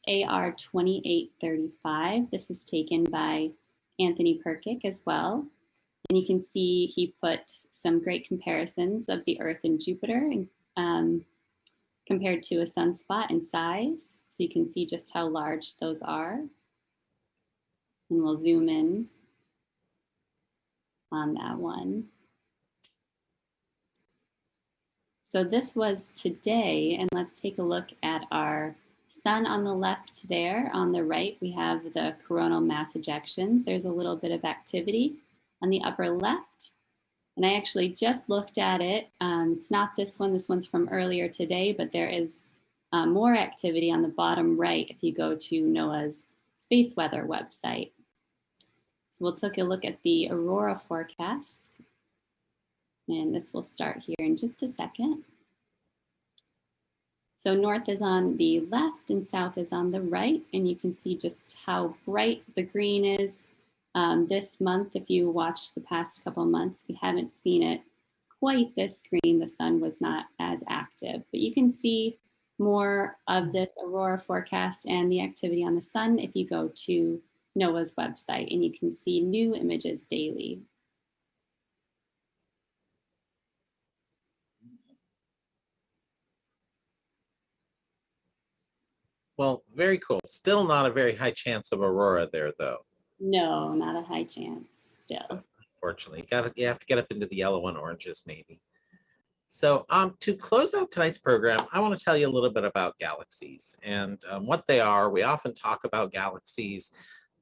It's AR 2835. This was taken by Anthony Perkic as well. And you can see he put some great comparisons of the Earth and Jupiter compared to a sunspot in size. So you can see just how large those are. And we'll zoom in on that one. So this was today, and let's take a look at our sun on the left there. On the right, we have the coronal mass ejections. There's a little bit of activity on the upper left. And I actually just looked at it. It's not this one's from earlier today, but there is more activity on the bottom right if you go to NOAA's space weather website. So we'll take a look at the aurora forecast. And this will start here in just a second. So north is on the left and south is on the right. And you can see just how bright the green is this month. If you watched the past couple months, we haven't seen it quite this green. The sun was not as active, but you can see more of this aurora forecast and the activity on the sun if you go to NOAA's website, and you can see new images daily. Well, very cool. Still not a very high chance of aurora there, though. No, not a high chance still. So, unfortunately, you have to get up into the yellow and oranges, maybe. So to close out tonight's program, I want to tell you a little bit about galaxies and what they are. We often talk about galaxies,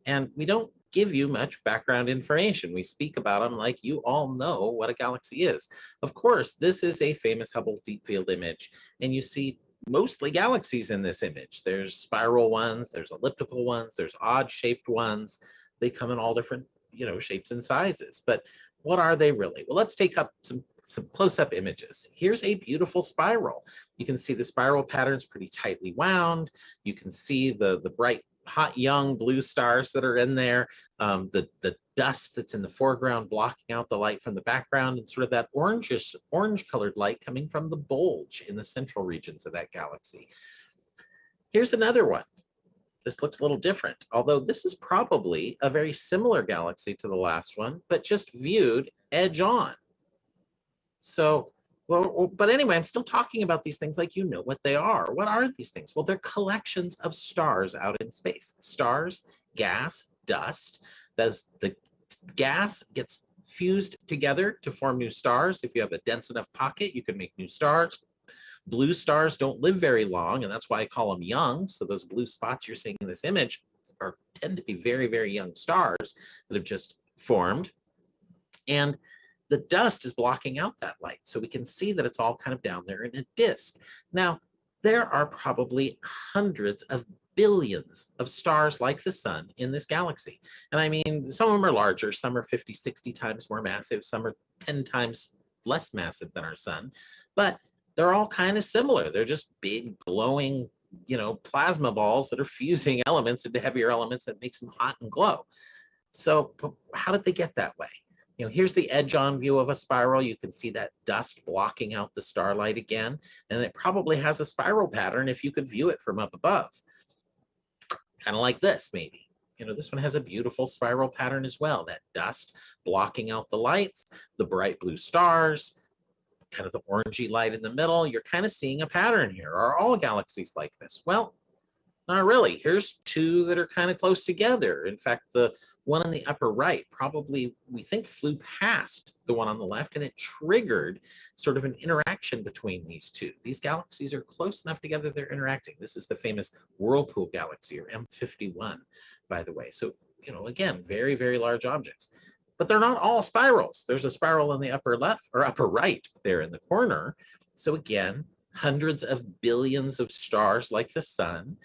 and we don't give you much background information. We speak about them like you all know what a galaxy is. Of course, this is a famous Hubble Deep Field image, and you see mostly galaxies in this image. There's spiral ones, there's elliptical ones, there's odd-shaped ones. They come in all different, shapes and sizes. But what are they really? Well, let's take up some close-up images. Here's a beautiful spiral. You can see the spiral pattern's pretty tightly wound. You can see the bright, hot, young blue stars that are in there. The dust that's in the foreground blocking out the light from the background, and sort of that orange-colored light coming from the bulge in the central regions of that galaxy. Here's another one. This looks a little different, although this is probably a very similar galaxy to the last one, but just viewed edge on. So, but anyway, I'm still talking about these things like you know what they are. What are these things? Well, they're collections of stars out in space. Stars, gas, dust. The gas gets fused together to form new stars. If you have a dense enough pocket, you can make new stars. Blue stars don't live very long, and that's why I call them young. So those blue spots you're seeing in this image tend to be very, very young stars that have just formed. And the dust is blocking out that light. So we can see that it's all kind of down there in a disk. Now, there are probably hundreds of billions of stars like the sun in this galaxy. And I mean, some of them are larger, some are 50, 60 times more massive, some are 10 times less massive than our sun, but they're all kind of similar. They're just big glowing, plasma balls that are fusing elements into heavier elements that makes them hot and glow. So how did they get that way? Here's the edge-on view of a spiral. You can see that dust blocking out the starlight again, and it probably has a spiral pattern if you could view it from up above. Kind of like this, maybe. This one has a beautiful spiral pattern as well. That dust blocking out the lights, the bright blue stars, kind of the orangey light in the middle. You're kind of seeing a pattern here. Are all galaxies like this? Well, not really. Here's two that are kind of close together. In fact, the one on the upper right probably, we think, flew past the one on the left, and it triggered sort of an interaction between these two. These galaxies are close enough together they're interacting. This is the famous Whirlpool galaxy, or M51, by the way. So, again, very, very large objects. But they're not all spirals. There's a spiral in the upper left or upper right there in the corner. So again, hundreds of billions of stars like the sun,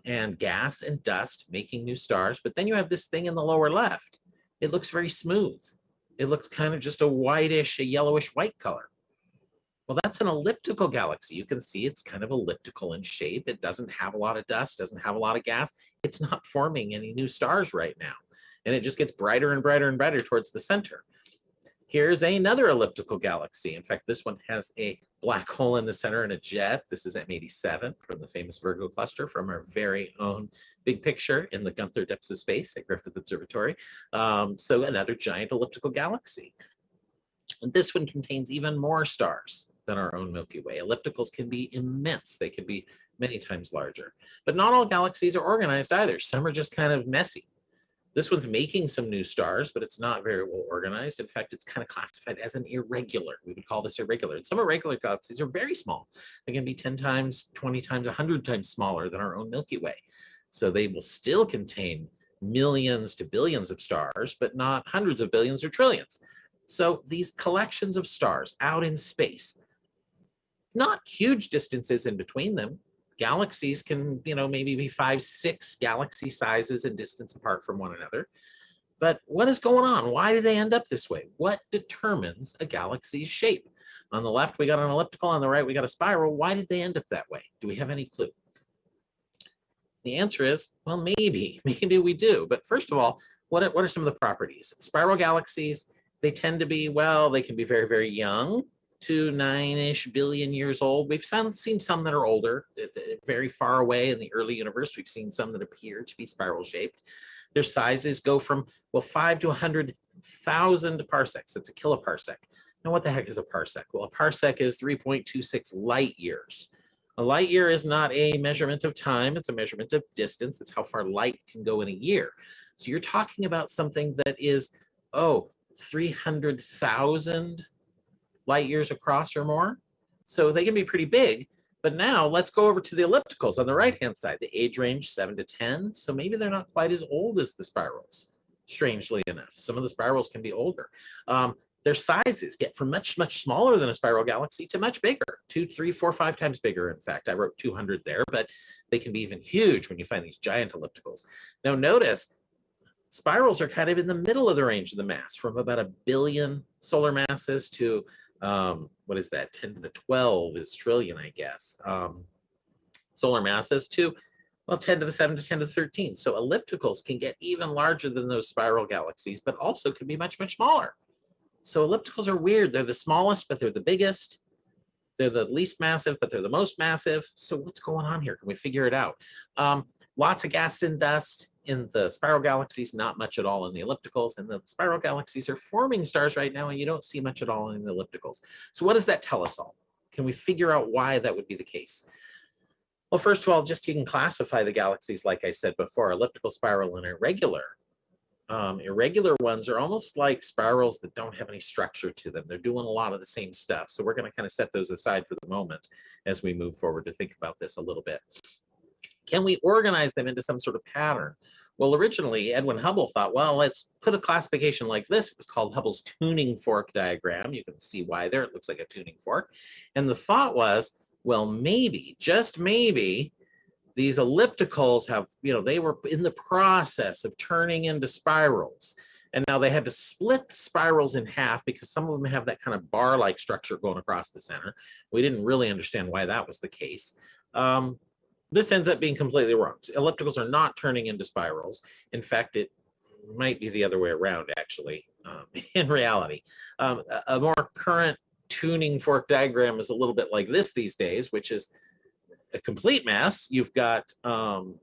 and gas and dust making new stars. But then you have this thing in the lower left. It looks very smooth. It looks kind of just a whitish, a yellowish white color. Well, that's an elliptical galaxy. You can see it's kind of elliptical in shape. It doesn't have a lot of dust, doesn't have a lot of gas. It's not forming any new stars right now. And it just gets brighter and brighter and brighter towards the center. Here's another elliptical galaxy. In fact, this one has a black hole in the center and a jet. This is M87 from the famous Virgo cluster from our very own big picture in the Gunther depths of space at Griffith Observatory. So another giant elliptical galaxy. And this one contains even more stars than our own Milky Way. Ellipticals can be immense. They can be many times larger. But not all galaxies are organized either. Some are just kind of messy. This one's making some new stars, but it's not very well organized. In fact, it's kind of classified as an irregular. We would call this irregular. And some irregular galaxies are very small. They can be 10 times, 20 times, 100 times smaller than our own Milky Way. So they will still contain millions to billions of stars, but not hundreds of billions or trillions. So these collections of stars out in space, not huge distances in between them. Galaxies can, maybe be 5, 6 galaxy sizes in distance apart from one another. But what is going on? Why do they end up this way? What determines a galaxy's shape? On the left, we got an elliptical. On the right, we got a spiral. Why did they end up that way? Do we have any clue? The answer is, well, maybe we do. But first of all, what are some of the properties? Spiral galaxies, they tend to be, well, they can be very, very young, to 9-ish billion years old. We've seen some that are older, very far away in the early universe. We've seen some that appear to be spiral shaped. Their sizes go from, well, 5 to 100,000 parsecs. That's a kiloparsec. Now, what the heck is a parsec? Well, a parsec is 3.26 light years. A light year is not a measurement of time. It's a measurement of distance. It's how far light can go in a year. So you're talking about something that is, 300,000 light years across or more. So they can be pretty big. But now let's go over to the ellipticals on the right-hand side. The age range 7 to 10. So maybe they're not quite as old as the spirals, strangely enough. Some of the spirals can be older. Their sizes get from much, much smaller than a spiral galaxy to much bigger, 2, 3, 4, 5 times bigger. In fact, I wrote 200 there, but they can be even huge when you find these giant ellipticals. Now notice, spirals are kind of in the middle of the range of the mass, from about 1 billion solar masses to what is that? 10 to the 12 is trillion, I guess. Solar masses to, well, 10 to the 7 to 10 to the 13. So ellipticals can get even larger than those spiral galaxies, but also can be much, much smaller. So ellipticals are weird. They're the smallest, but they're the biggest. They're the least massive, but they're the most massive. So what's going on here? Can we figure it out? Lots of gas and dust in the spiral galaxies, not much at all in the ellipticals. And the spiral galaxies are forming stars right now, and you don't see much at all in the ellipticals. So what does that tell us all? Can we figure out why that would be the case? Well, first of all, just you can classify the galaxies, like I said before, elliptical, spiral, and irregular. Irregular ones are almost like spirals that don't have any structure to them. They're doing a lot of the same stuff. So we're going to kind of set those aside for the moment as we move forward to think about this a little bit. Can we organize them into some sort of pattern? Well, originally, Edwin Hubble thought, well, let's put a classification like this. It was called Hubble's tuning fork diagram. You can see why there. It looks like a tuning fork. And the thought was, well, maybe, just maybe, these ellipticals have, they were in the process of turning into spirals. And now they had to split the spirals in half because some of them have that kind of bar-like structure going across the center. We didn't really understand why that was the case. This ends up being completely wrong. Ellipticals are not turning into spirals. In fact, it might be the other way around, actually, in reality. A more current tuning fork diagram is a little bit like this these days, which is a complete mess. You've got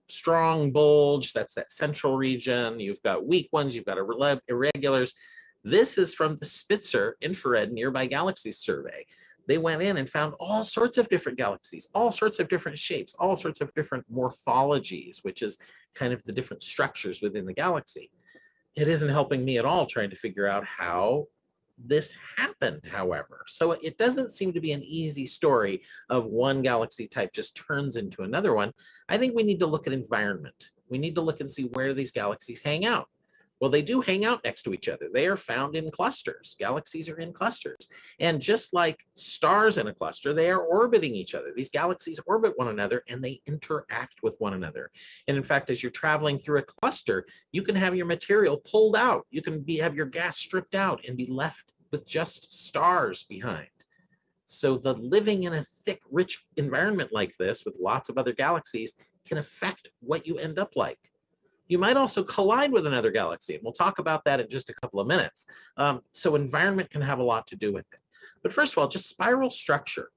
strong bulge, that's that central region. You've got weak ones, you've got irregulars. This is from the Spitzer Infrared Nearby Galaxies Survey. They went in and found all sorts of different galaxies, all sorts of different shapes, all sorts of different morphologies, which is kind of the different structures within the galaxy. It isn't helping me at all trying to figure out how this happened, however. So it doesn't seem to be an easy story of one galaxy type just turns into another one. I think we need to look at environment. We need to look and see where these galaxies hang out. Well, they do hang out next to each other. They are found in clusters. Galaxies are in clusters. And just like stars in a cluster, they are orbiting each other. These galaxies orbit one another and they interact with one another. And in fact, as you're traveling through a cluster, you can have your material pulled out. You can have your gas stripped out and be left with just stars behind. So the living in a thick, rich environment like this with lots of other galaxies can affect what you end up like. You might also collide with another galaxy, and we'll talk about that in just a couple of minutes. So environment can have a lot to do with it. But first of all, just spiral structure.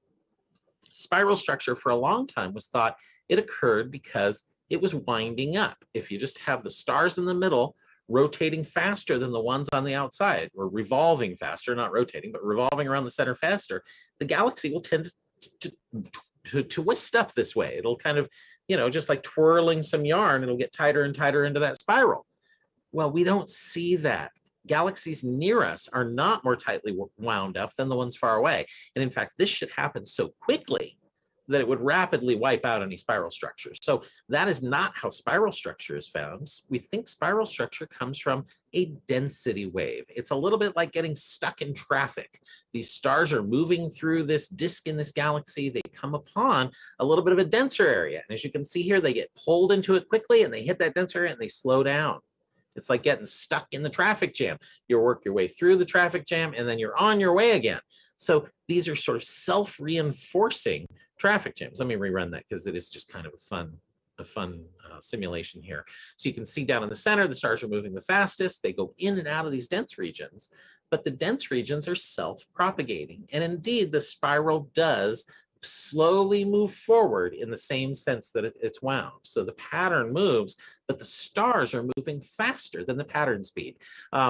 Spiral structure for a long time was thought it occurred because it was winding up. If you just have the stars in the middle rotating faster than the ones on the outside, or revolving faster, not rotating, but revolving around the center faster, the galaxy will tend to twist up this way. It'll kind of, just like twirling some yarn, it'll get tighter and tighter into that spiral. Well, we don't see that. Galaxies near us are not more tightly wound up than the ones far away. And in fact, this should happen so quickly that it would rapidly wipe out any spiral structures. So that is not how spiral structure is found. We think spiral structure comes from a density wave. It's a little bit like getting stuck in traffic. These stars are moving through this disk in this galaxy. They come upon a little bit of a denser area. And as you can see here, they get pulled into it quickly and they hit that denser area and they slow down. It's like getting stuck in the traffic jam. You work your way through the traffic jam and then you're on your way again. So these are sort of self-reinforcing traffic jams. Let me rerun that because it is just kind of a fun simulation here. So you can see down in the center, the stars are moving the fastest. They go in and out of these dense regions, but the dense regions are self-propagating. And indeed, the spiral does slowly move forward in the same sense that it's wound. So the pattern moves, but the stars are moving faster than the pattern speed.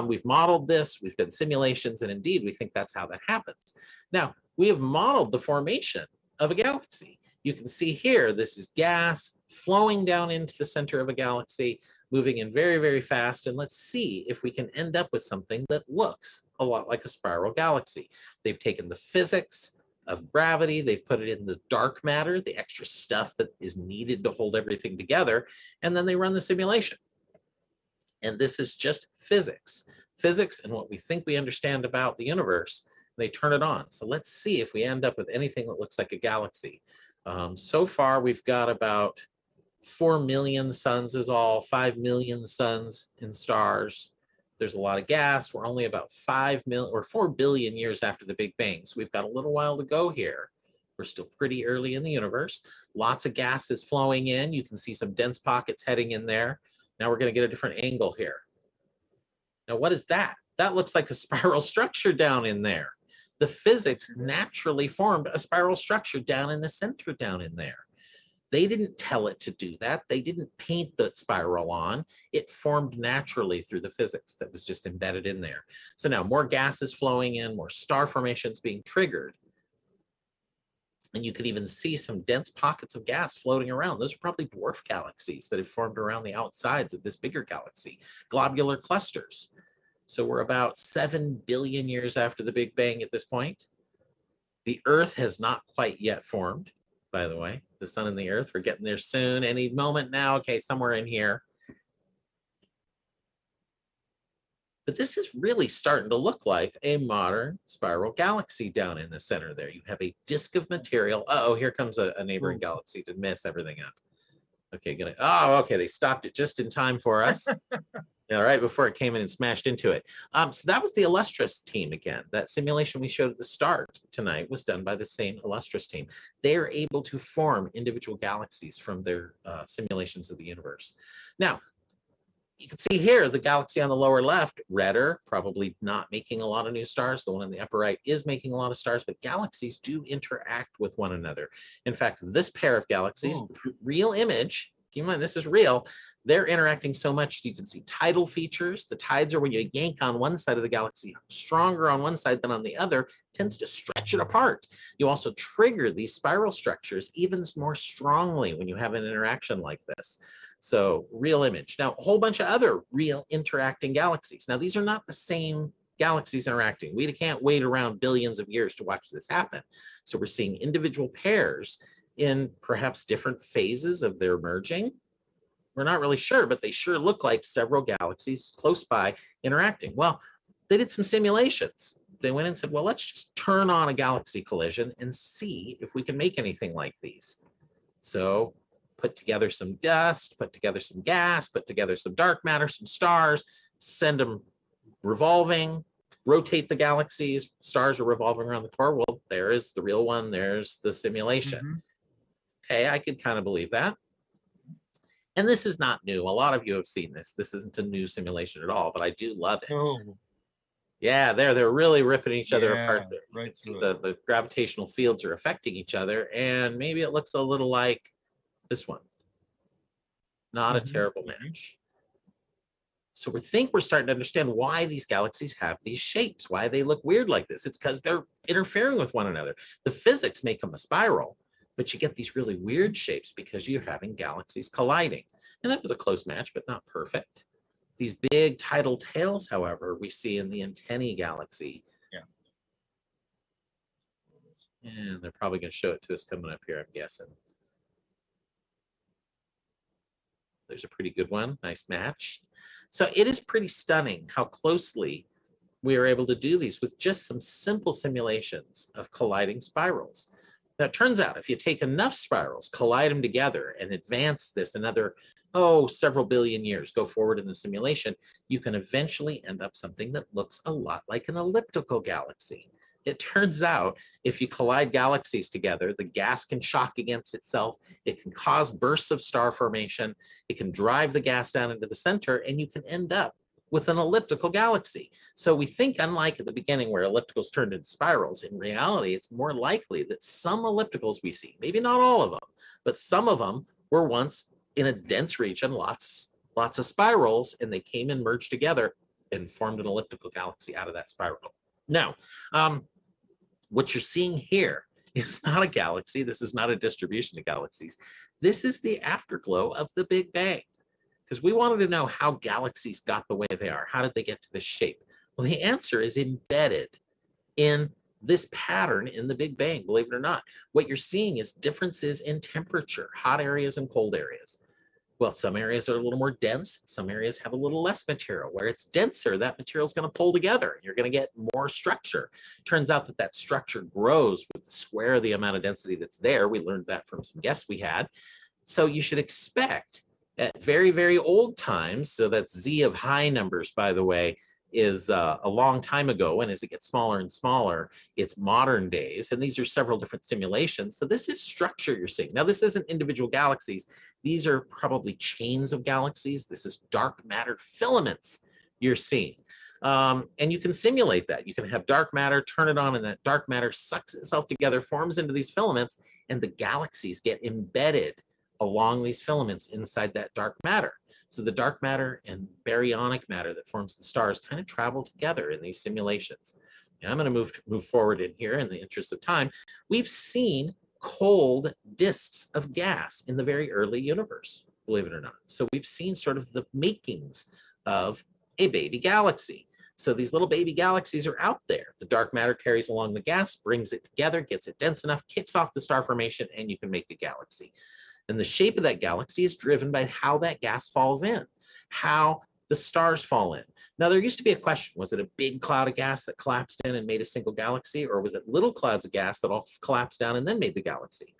We've modeled this, we've done simulations, and indeed, we think that's how that happens. Now, we have modeled the formation of a galaxy. You can see here, this is gas flowing down into the center of a galaxy, moving in very, very fast. And let's see if we can end up with something that looks a lot like a spiral galaxy. They've taken the physics of gravity, they've put it in the dark matter, the extra stuff that is needed to hold everything together, and then they run the simulation. And this is just physics. Physics and what we think we understand about the universe, they turn it on. So let's see if we end up with anything that looks like a galaxy. So far, we've got about 4 million suns is all, 5 million suns and stars. There's a lot of gas. We're only about 4 billion years after the Big Bang. So we've got a little while to go here. We're still pretty early in the universe. Lots of gas is flowing in. You can see some dense pockets heading in there. Now we're going to get a different angle here. Now, what is that? That looks like a spiral structure down in there. The physics naturally formed a spiral structure down in the center down in there. They didn't tell it to do that. They didn't paint the spiral on. It formed naturally through the physics that was just embedded in there. So now more gas is flowing in, more star formations being triggered. And you can even see some dense pockets of gas floating around. Those are probably dwarf galaxies that have formed around the outsides of this bigger galaxy, globular clusters. So we're about 7 billion years after the Big Bang at this point. The Earth has not quite yet formed, by the way. The sun and the Earth, we're getting there soon, any moment now. Okay, somewhere in here. But this is really starting to look like a modern spiral galaxy down in the center there. You have a disk of material. Uh-oh, here comes a neighboring galaxy to mess everything up. Okay, okay, they stopped it just in time for us. All right, before it came in and smashed into it. So that was the Illustris team again. That simulation we showed at the start tonight was done by the same Illustris team. They are able to form individual galaxies from their simulations of the universe. Now, you can see here the galaxy on the lower left, redder, probably not making a lot of new stars. The one in the upper right is making a lot of stars, but galaxies do interact with one another. In fact, this pair of galaxies, real image, keep in mind this is real, they're interacting so much you can see tidal features. The tides are when you yank on one side of the galaxy stronger on one side than on the other, tends to stretch it apart. You also trigger these spiral structures even more strongly when you have an interaction like this. So real image. Now, a whole bunch of other real interacting galaxies. Now, these are not the same galaxies interacting. We can't wait around billions of years to watch this happen. So we're seeing individual pairs in perhaps different phases of their merging. We're not really sure, but they sure look like several galaxies close by interacting. Well, they did some simulations. They went and said, well, let's just turn on a galaxy collision and see if we can make anything like these. So put together some dust, put together some gas, put together some dark matter, some stars, send them revolving, rotate the galaxies. Stars are revolving around the core. Well, there is the real one, there's the simulation. Okay, I could kind of believe that. And this is not new. A lot of you have seen this. This isn't a new simulation at all, but I do love it. Oh, Yeah, they're really ripping each other apart yeah, there. You right can see through the gravitational fields are affecting each other, and maybe it looks a little like this one. Not a terrible match. So we think we're starting to understand why these galaxies have these shapes, why they look weird like this. It's because they're interfering with one another. The physics make them a spiral, but you get these really weird shapes because you're having galaxies colliding. And that was a close match, but not perfect. These big tidal tails, however, we see in the antennae galaxy. Yeah. And they're probably going to show it to us coming up here, I'm guessing. There's a pretty good one. Nice match. So it is pretty stunning how closely we are able to do these with just some simple simulations of colliding spirals. Now, it turns out if you take enough spirals, collide them together, and advance this another, several billion years, go forward in the simulation, you can eventually end up something that looks a lot like an elliptical galaxy. It turns out if you collide galaxies together, the gas can shock against itself. It can cause bursts of star formation. It can drive the gas down into the center, and you can end up with an elliptical galaxy. So we think, unlike at the beginning where ellipticals turned into spirals, in reality, it's more likely that some ellipticals we see, maybe not all of them, but some of them were once in a dense region, lots of spirals, and they came and merged together and formed an elliptical galaxy out of that spiral. Now, what you're seeing here is not a galaxy. This is not a distribution of galaxies. This is the afterglow of the Big Bang. Because we wanted to know how galaxies got the way they are. How did they get to this shape? Well, the answer is embedded in this pattern in the Big Bang, believe it or not. What you're seeing is differences in temperature, hot areas and cold areas. Well, some areas are a little more dense. Some areas have a little less material. Where it's denser, that material is going to pull together. You're going to get more structure. Turns out that that structure grows with the square of the amount of density that's there. We learned that from some guests we had. So you should expect at very, very old times, so that's Z of high numbers, by the way, is a long time ago, and as it gets smaller and smaller, it's modern days, and these are several different simulations. So this is structure you're seeing. Now, this isn't individual galaxies. These are probably chains of galaxies. This is dark matter filaments you're seeing. And you can simulate that. You can have dark matter, turn it on, and that dark matter sucks itself together, forms into these filaments, and the galaxies get embedded along these filaments inside that dark matter. So the dark matter and baryonic matter that forms the stars kind of travel together in these simulations. Now I'm going to move forward in here in the interest of time. We've seen cold disks of gas in the very early universe, believe it or not. So we've seen sort of the makings of a baby galaxy. So these little baby galaxies are out there. The dark matter carries along the gas, brings it together, gets it dense enough, kicks off the star formation, and you can make a galaxy. And the shape of that galaxy is driven by how that gas falls in, how the stars fall in. Now, there used to be a question, was it a big cloud of gas that collapsed in and made a single galaxy, or was it little clouds of gas that all collapsed down and then made the galaxy?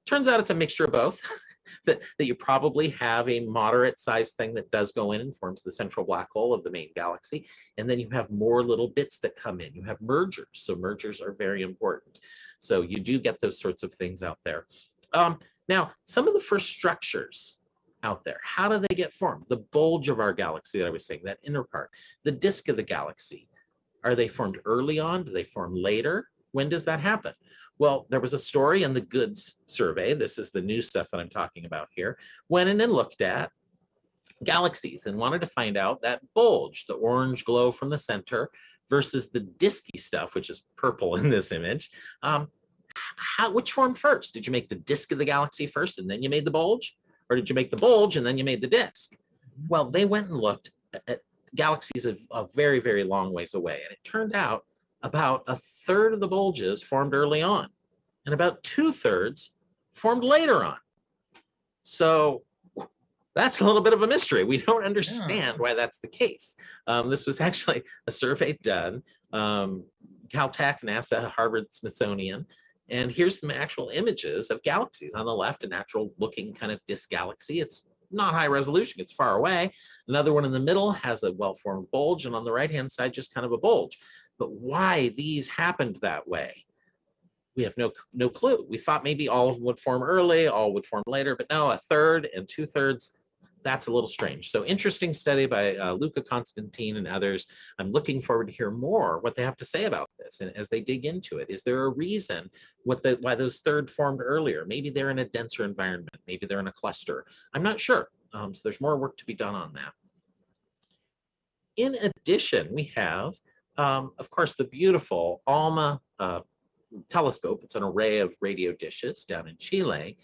Turns out it's a mixture of both, that you probably have a moderate sized thing that does go in and forms the central black hole of the main galaxy. And then you have more little bits that come in. You have mergers. So mergers are very important. So you do get those sorts of things out there. Now, some of the first structures out there, how do they get formed? The bulge of our galaxy that I was saying, that inner part, the disk of the galaxy, are they formed early on? Do they form later? When does that happen? Well, there was a story in the Goods survey. This is the new stuff that I'm talking about here. Went in and looked at galaxies and wanted to find out that bulge, the orange glow from the center versus the disky stuff, which is purple in this image. Which formed first? Did you make the disk of the galaxy first and then you made the bulge? Or did you make the bulge and then you made the disk? Well, they went and looked at galaxies a very, very long ways away. And it turned out about a third of the bulges formed early on and about 2/3 formed later on. So that's a little bit of a mystery. We don't understand why that's the case. This was actually a survey done, Caltech, NASA, Harvard, Smithsonian. And here's some actual images of galaxies. On the left, a natural looking kind of disk galaxy. It's not high resolution, it's far away. Another one in the middle has a well-formed bulge, and on the right-hand side, just kind of a bulge. But why these happened that way? we have no clue. We thought maybe all of them would form early, all would form later, but no, a third and 2/3. That's a little strange. So interesting study by Luca Constantine and others. I'm looking forward to hear more what they have to say about this. And as they dig into it, is there a reason why those third formed earlier? Maybe they're in a denser environment. Maybe they're in a cluster. I'm not sure. So there's more work to be done on that. In addition, we have, of course, the beautiful ALMA telescope. It's an array of radio dishes down in Chile,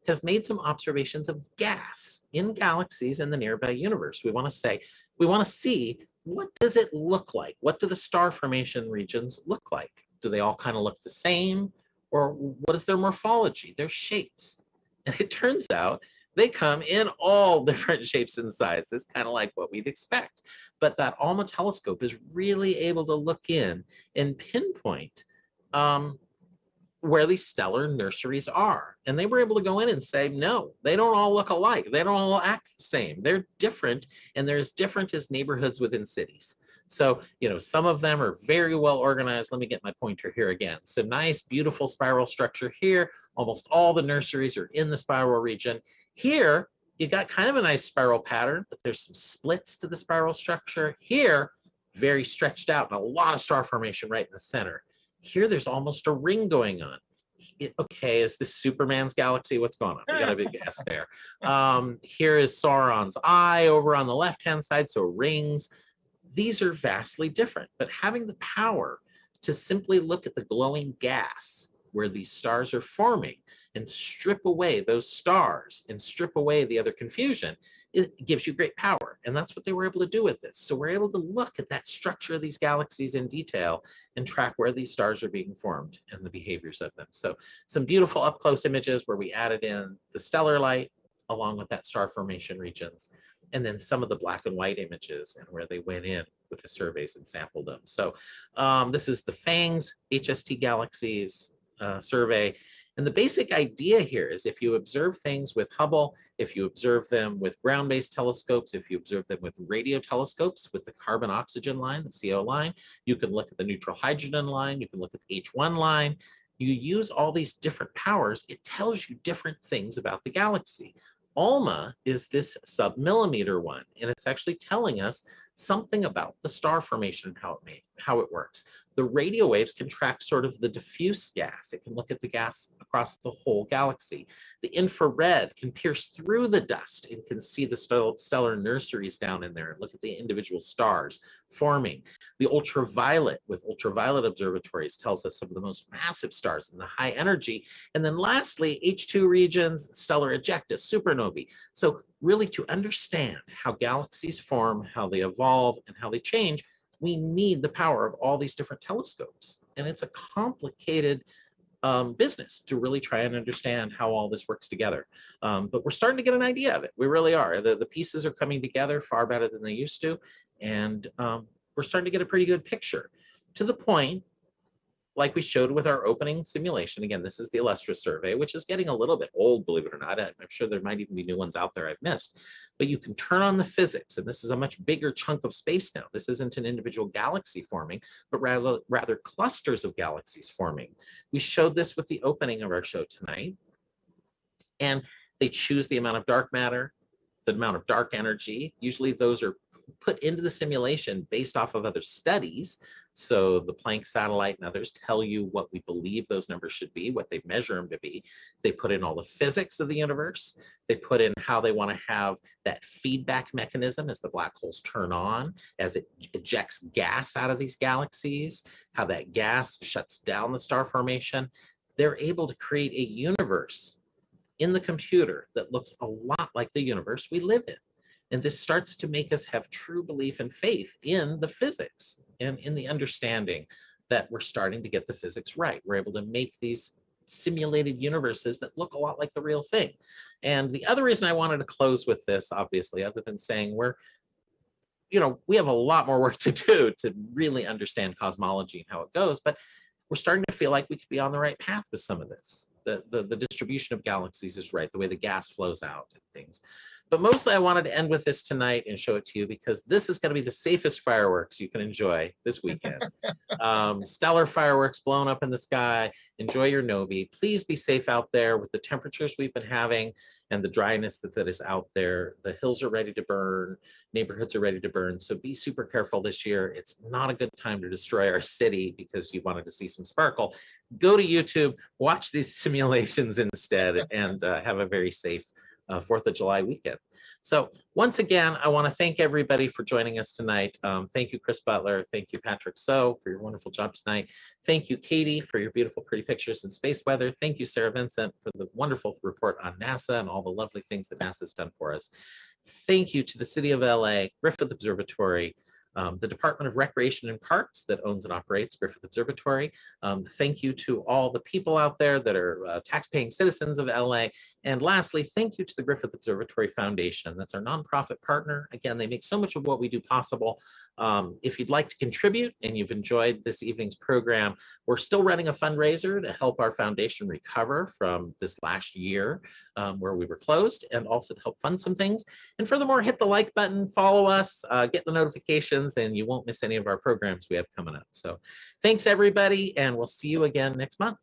has made some observations of gas in galaxies in the nearby universe. We want to see, what does it look like? What do the star formation regions look like? Do they all kind of look the same? Or what is their morphology, their shapes? And it turns out they come in all different shapes and sizes, kind of like what we'd expect. But that ALMA telescope is really able to look in and pinpoint where these stellar nurseries are. And they were able to go in and say, no, they don't all look alike. They don't all act the same. They're different, and they're as different as neighborhoods within cities. So, some of them are very well organized. Let me get my pointer here again. So nice, beautiful spiral structure here. Almost all the nurseries are in the spiral region. Here, you got kind of a nice spiral pattern, but there's some splits to the spiral structure. Here, very stretched out and a lot of star formation right in the center. Here, there's almost a ring going on. Okay, is this Superman's galaxy? What's going on? We got a big S there. Here is Sauron's eye over on the left-hand side, so rings. These are vastly different, but having the power to simply look at the glowing gas where these stars are forming and strip away those stars and strip away the other confusion, it gives you great power. And that's what they were able to do with this. So we're able to look at that structure of these galaxies in detail and track where these stars are being formed and the behaviors of them. So some beautiful up close images where we added in the stellar light along with that star formation regions, and then some of the black and white images and where they went in with the surveys and sampled them. So this is the FANGS HST galaxies survey. And the basic idea here is, if you observe things with Hubble, if you observe them with ground-based telescopes, if you observe them with radio telescopes with the carbon-oxygen line, the CO line, you can look at the neutral hydrogen line, you can look at the H1 line. You use all these different powers, it tells you different things about the galaxy. ALMA is this sub-millimeter one, and it's actually telling us something about the star formation and how it works. The radio waves can track sort of the diffuse gas. It can look at the gas across the whole galaxy. The infrared can pierce through the dust and can see the stellar nurseries down in there and look at the individual stars forming. The ultraviolet with ultraviolet observatories tells us some of the most massive stars and the high energy. And then lastly, H2 regions, stellar ejecta, supernovae. So really, to understand how galaxies form, how they evolve, and how they change, we need the power of all these different telescopes. And it's a complicated business to really try and understand how all this works together. But we're starting to get an idea of it. We really are. The pieces are coming together far better than they used to. And we're starting to get a pretty good picture, to the point, like we showed with our opening simulation. Again, this is the Illustra survey, which is getting a little bit old, believe it or not. I'm sure there might even be new ones out there I've missed. But you can turn on the physics, and this is a much bigger chunk of space now. This isn't an individual galaxy forming, but rather clusters of galaxies forming. We showed this with the opening of our show tonight. And they choose the amount of dark matter, the amount of dark energy. Usually those are put into the simulation based off of other studies. So the Planck satellite and others tell you what we believe those numbers should be, what they measure them to be. They put in all the physics of the universe. They put in how they want to have that feedback mechanism as the black holes turn on, as it ejects gas out of these galaxies, how that gas shuts down the star formation. They're able to create a universe in the computer that looks a lot like the universe we live in. And this starts to make us have true belief and faith in the physics and in the understanding that we're starting to get the physics right. We're able to make these simulated universes that look a lot like the real thing. And the other reason I wanted to close with this, obviously, other than saying we have a lot more work to do to really understand cosmology and how it goes, but we're starting to feel like we could be on the right path with some of this. The distribution of galaxies is right, the way the gas flows out and things. But mostly I wanted to end with this tonight and show it to you because this is going to be the safest fireworks you can enjoy this weekend. Stellar fireworks blown up in the sky. Enjoy your Novi. Please be safe out there with the temperatures we've been having and the dryness that is out there. The hills are ready to burn. Neighborhoods are ready to burn. So be super careful this year. It's not a good time to destroy our city because you wanted to see some sparkle. Go to YouTube, watch these simulations instead, and have a very safe 4th of July weekend. So once again, I want to thank everybody for joining us tonight. Thank you, Chris Butler. Thank you, Patrick So, for your wonderful job tonight. Thank you, Katie, for your beautiful, pretty pictures in space weather. Thank you, Sarah Vincent, for the wonderful report on NASA and all the lovely things that NASA's done for us. Thank you to the City of LA, Griffith Observatory, the Department of Recreation and Parks that owns and operates Griffith Observatory. Thank you to all the people out there that are tax-paying citizens of LA. And lastly, thank you to the Griffith Observatory Foundation. That's our nonprofit partner. Again, they make so much of what we do possible. If you'd like to contribute and you've enjoyed this evening's program, we're still running a fundraiser to help our foundation recover from this last year where we were closed, and also to help fund some things. And furthermore, hit the like button, follow us, get the notifications, and you won't miss any of our programs we have coming up. So thanks everybody, and we'll see you again next month.